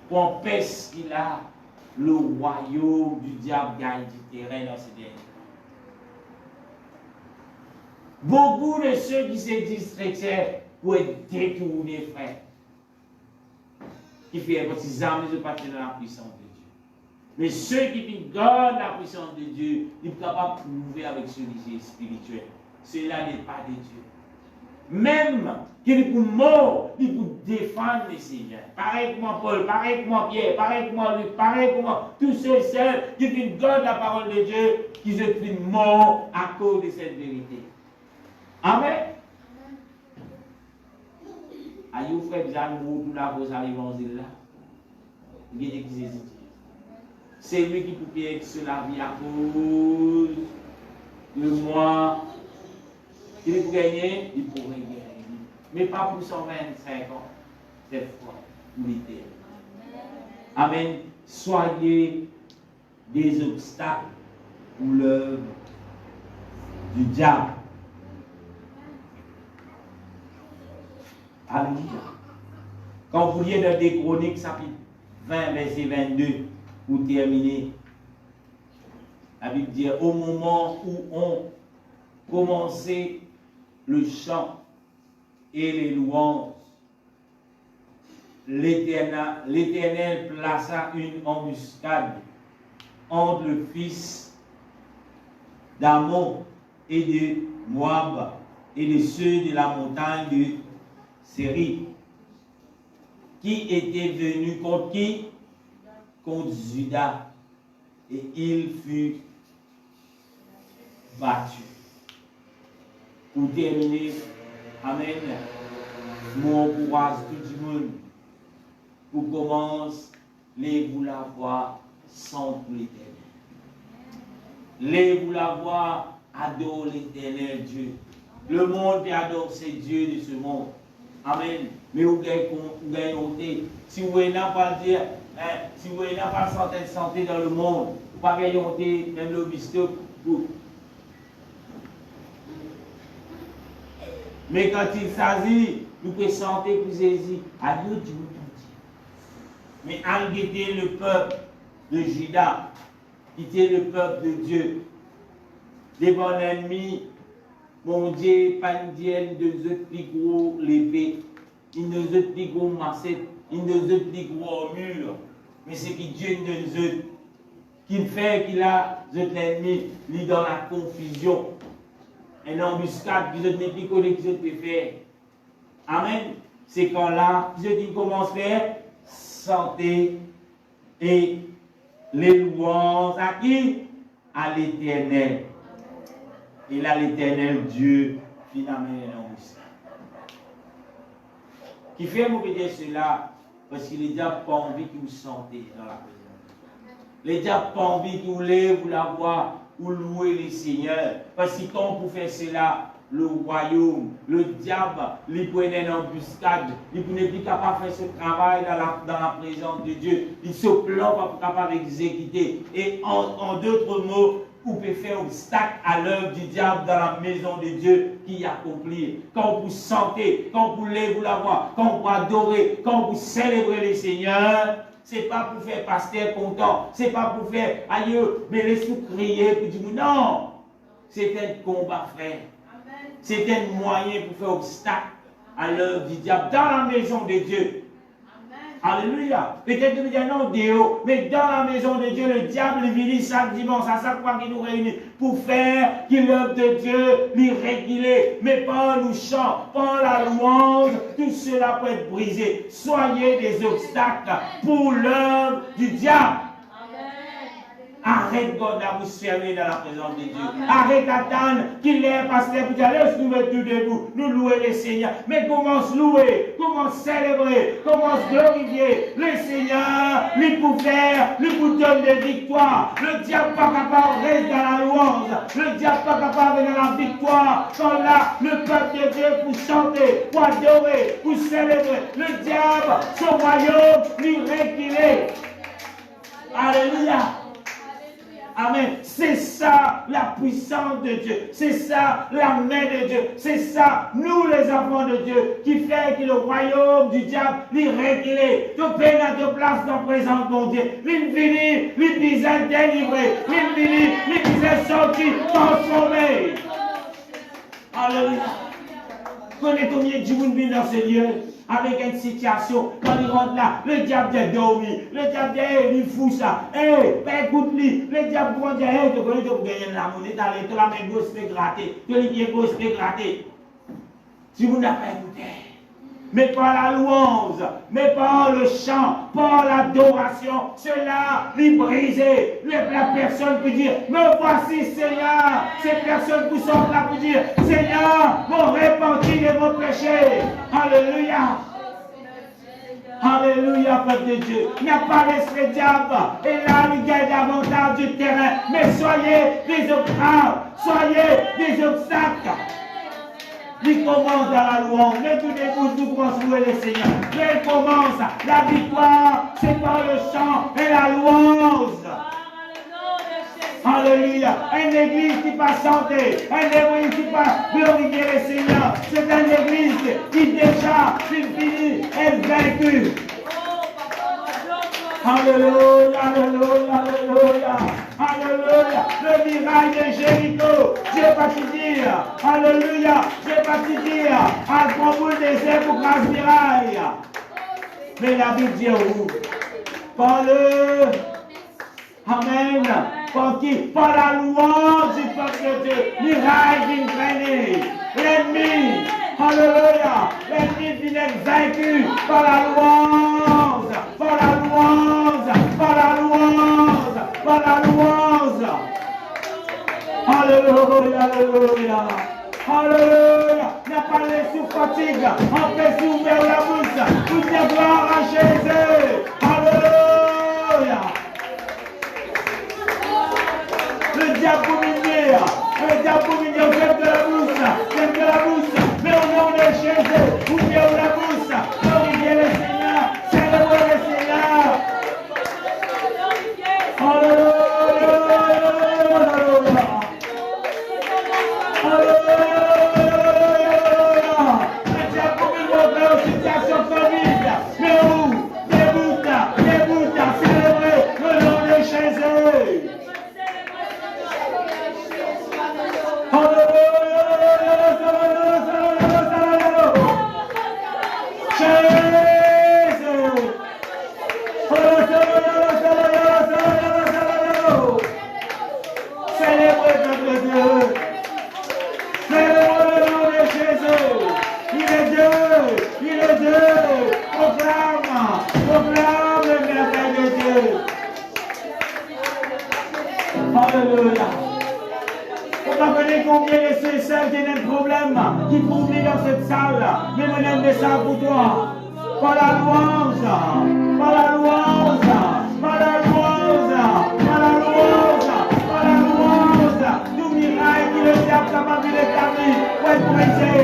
Pour empêcher qu'il a le royaume du diable gagne du terrain dans ce dernier. Beaucoup de ceux qui se disent chrétiens pour être détournés, frère. Qui fait parce qu'ils âmes ne pas dans la puissance de Dieu. Mais ceux qui gardent la puissance de Dieu, ils sont capables de prouver avec ce lycée spirituel. Cela n'est pas de Dieu. Même qu'il est pour mort, il pour défendre les Seigneurs. Pareil comme moi Paul, pareil comme moi Pierre, pareil comme moi Luc, pareil comme moi tous ceux et celles qui gardent la parole de Dieu, qui se trouvent morts à cause de cette vérité. Amen. Aïe, frère, vous avez tout là, vous allez l'évangile là. Il y a des hésitent. C'est lui qui peut être sur la vie à cause de moi. Il peut gagner, il pourrait gagner. Mais pas pour 125 ans. C'est fort, pour l'éternel. Amen. Soyez des obstacles pour l'œuvre du diable. Alléluia. Quand vous lisez dans des Chroniques, chapitre 20, verset 22, pour terminer, la Bible dit, au moment où on commençait le chant et les louanges, l'Éternel plaça une embuscade entre le fils d'Ammon et de Moab et de ceux de la montagne de Série, qui était venu contre qui? Contre Juda, et il fut battu. Pour terminer, amen, mon courage tout le monde, pour commencer, les vous la voir sans l'Éternel. Les vous la voir adore l'Éternel Dieu. Le monde qui adore ces dieux de ce monde. Amen. Mais vous gagnez, si vous n'avez pas dire, si vous n'avez pas santé dans le monde, vous pas gagner même le biscuit. Mais quand il s'agit, nous pouvons santé pour Jésus. Adieu Dieu. Mais en guetter le peuple de Juda, qui était le peuple de Dieu, devant l'ennemi. Mon Dieu, pas une dienne de plus gros l'épée, il ne veut plus gros massette, il ne veut plus gros mur. Mais c'est que Dieu ne veut qu'il fait qu'il a l'ennemi, lui dans la confusion. Une embuscade, qui ne plus connaît qui peut faire. Amen. C'est quand là, qui commence à faire santé Et les louanges à qui? À l'Éternel. Et là, l'Éternel Dieu, finalement, qui fait mauvais dire cela, parce qu'il est déjà pas envie que vous sentez dans la présence. Les diables pas envie que vous lèvez, vous la voix, ou louer les seigneurs. Parce que quand vous faites cela, le royaume, le diable, il prenait une embuscade, il n'est plus capable de faire ce travail dans la présence de Dieu. Il se plan pas capable d'exécuter. Et en d'autres mots, vous pouvez faire obstacle à l'œuvre du diable dans la maison de Dieu qui accomplit. Quand vous sentez, quand vous levez la voix, quand vous adorez, quand vous célébrez les seigneurs, c'est pas pour faire pasteur content, c'est pas pour faire aïe, mais laissez-vous crier pour dire non. C'est un combat, frère. C'est un moyen pour faire obstacle à l'œuvre du diable dans la maison de Dieu. Alléluia. Peut-être que vous dites non, Dieu, mais dans la maison de Dieu, le diable vient chaque dimanche, à chaque fois qu'il nous réunit, pour faire que l'œuvre de Dieu lui régule, mais pas nous chant, pas la louange, tout cela peut être brisé. Soyez des obstacles pour l'œuvre du diable. Arrête God à vous fermer dans la présence de Dieu. Arrête d'attendre qu'il est pasteur pour dire laisse nous mettre tout debout, nous louer le Seigneur. Mais commence louer, commence célébrer, commence glorifier le Seigneur, lui pour faire, lui pour donner des victoires. Le diable pas capable de rester dans la louange. Le diable pas capable de dans la victoire. Quand là, le peuple de Dieu pour chanter, pour adorer, pour célébrer. Le diable, son royaume, lui réguler. Alléluia. Amen. C'est ça la puissance de Dieu. C'est ça la main de Dieu. C'est ça, nous les enfants de Dieu, qui fait que le royaume du diable lui régulé. Tout peine à deux places dans la présence de Dieu. L'une finit, l'une disait délivré. L'une finit, l'une disait sorti, transformé. Alléluia. Connais combien de gens viennent dans ce lieu avec une situation, quand il rentre là, le diable est dormi, le diable est il fout ça, écoute-lui, le diable va dire, tu connais, tu peux gagner la monnaie, tu as la main gauche, tu peux gratter, tu as les pieds gauche, tu peux gratter. Si vous n'avez pas écouté, mais par la louange, mais par le chant, par l'adoration, cela lui briser. La personne peut dire, me voici Seigneur. Cette personne qui sort là pour dire, Seigneur, mon repenti de mon péché. Alléluia. Alléluia, Peuple de Dieu. Il n'y a pas l'esprit diable. Et là, il gagne davantage du terrain. Mais soyez des obstacles. Soyez des obstacles. Il commence dans la louange. Mais tout debout, tout commence à louer le Seigneur. Mais il commence. La victoire, c'est par le chant et la louange. Alléluia. Une église qui passe chanter. Une église qui passe glorifier le Seigneur. C'est une église qui déjà finit est vaincue. Alléluia, alléluia, alléluia. Alléluia. Le miracle de Jéricho. Je vais pas te dire. Alléluia. Je vais pas te dire. À grand bout des airs pour grâce miraille. Mais la Bible dit où? Par le. Amen. Par qui? Par la louange du peuple de Dieu. Miracle d'une traînée. L'ennemi. Alléluia. L'ennemi vient être vaincu par la louange. Par la louange. Par la louange. Par la louange. Alléluia. Alléluia. Alléluia. N'a pas laissé sous fatigue. Empêche ouvrir la bouche. Toute la gloire à Jésus. Alléluia. Le diable pour miner. Le diable pour miner. Faites de la bouche. Faites de la bouche. Mais au nom de Jésus, ouvrez la bouche. Glorifiez le Seigneur. Célébrez le Seigneur. Alléluia. Alléluia. Le diable pour miner aux situations comiques. Mais où? Déboute. Célébrez le nom de Jésus. Alléluia. fait ça pour toi. Par la louange, par la louange, par la louange, par la louange, par la louange. Tout miracle qui le diable capable de l'établir, ouais, brisé.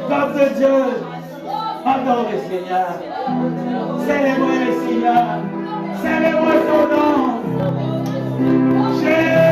Peuple de Dieu, adore le Seigneur. Célèbre le Seigneur. Célèbre son nom. Jésus.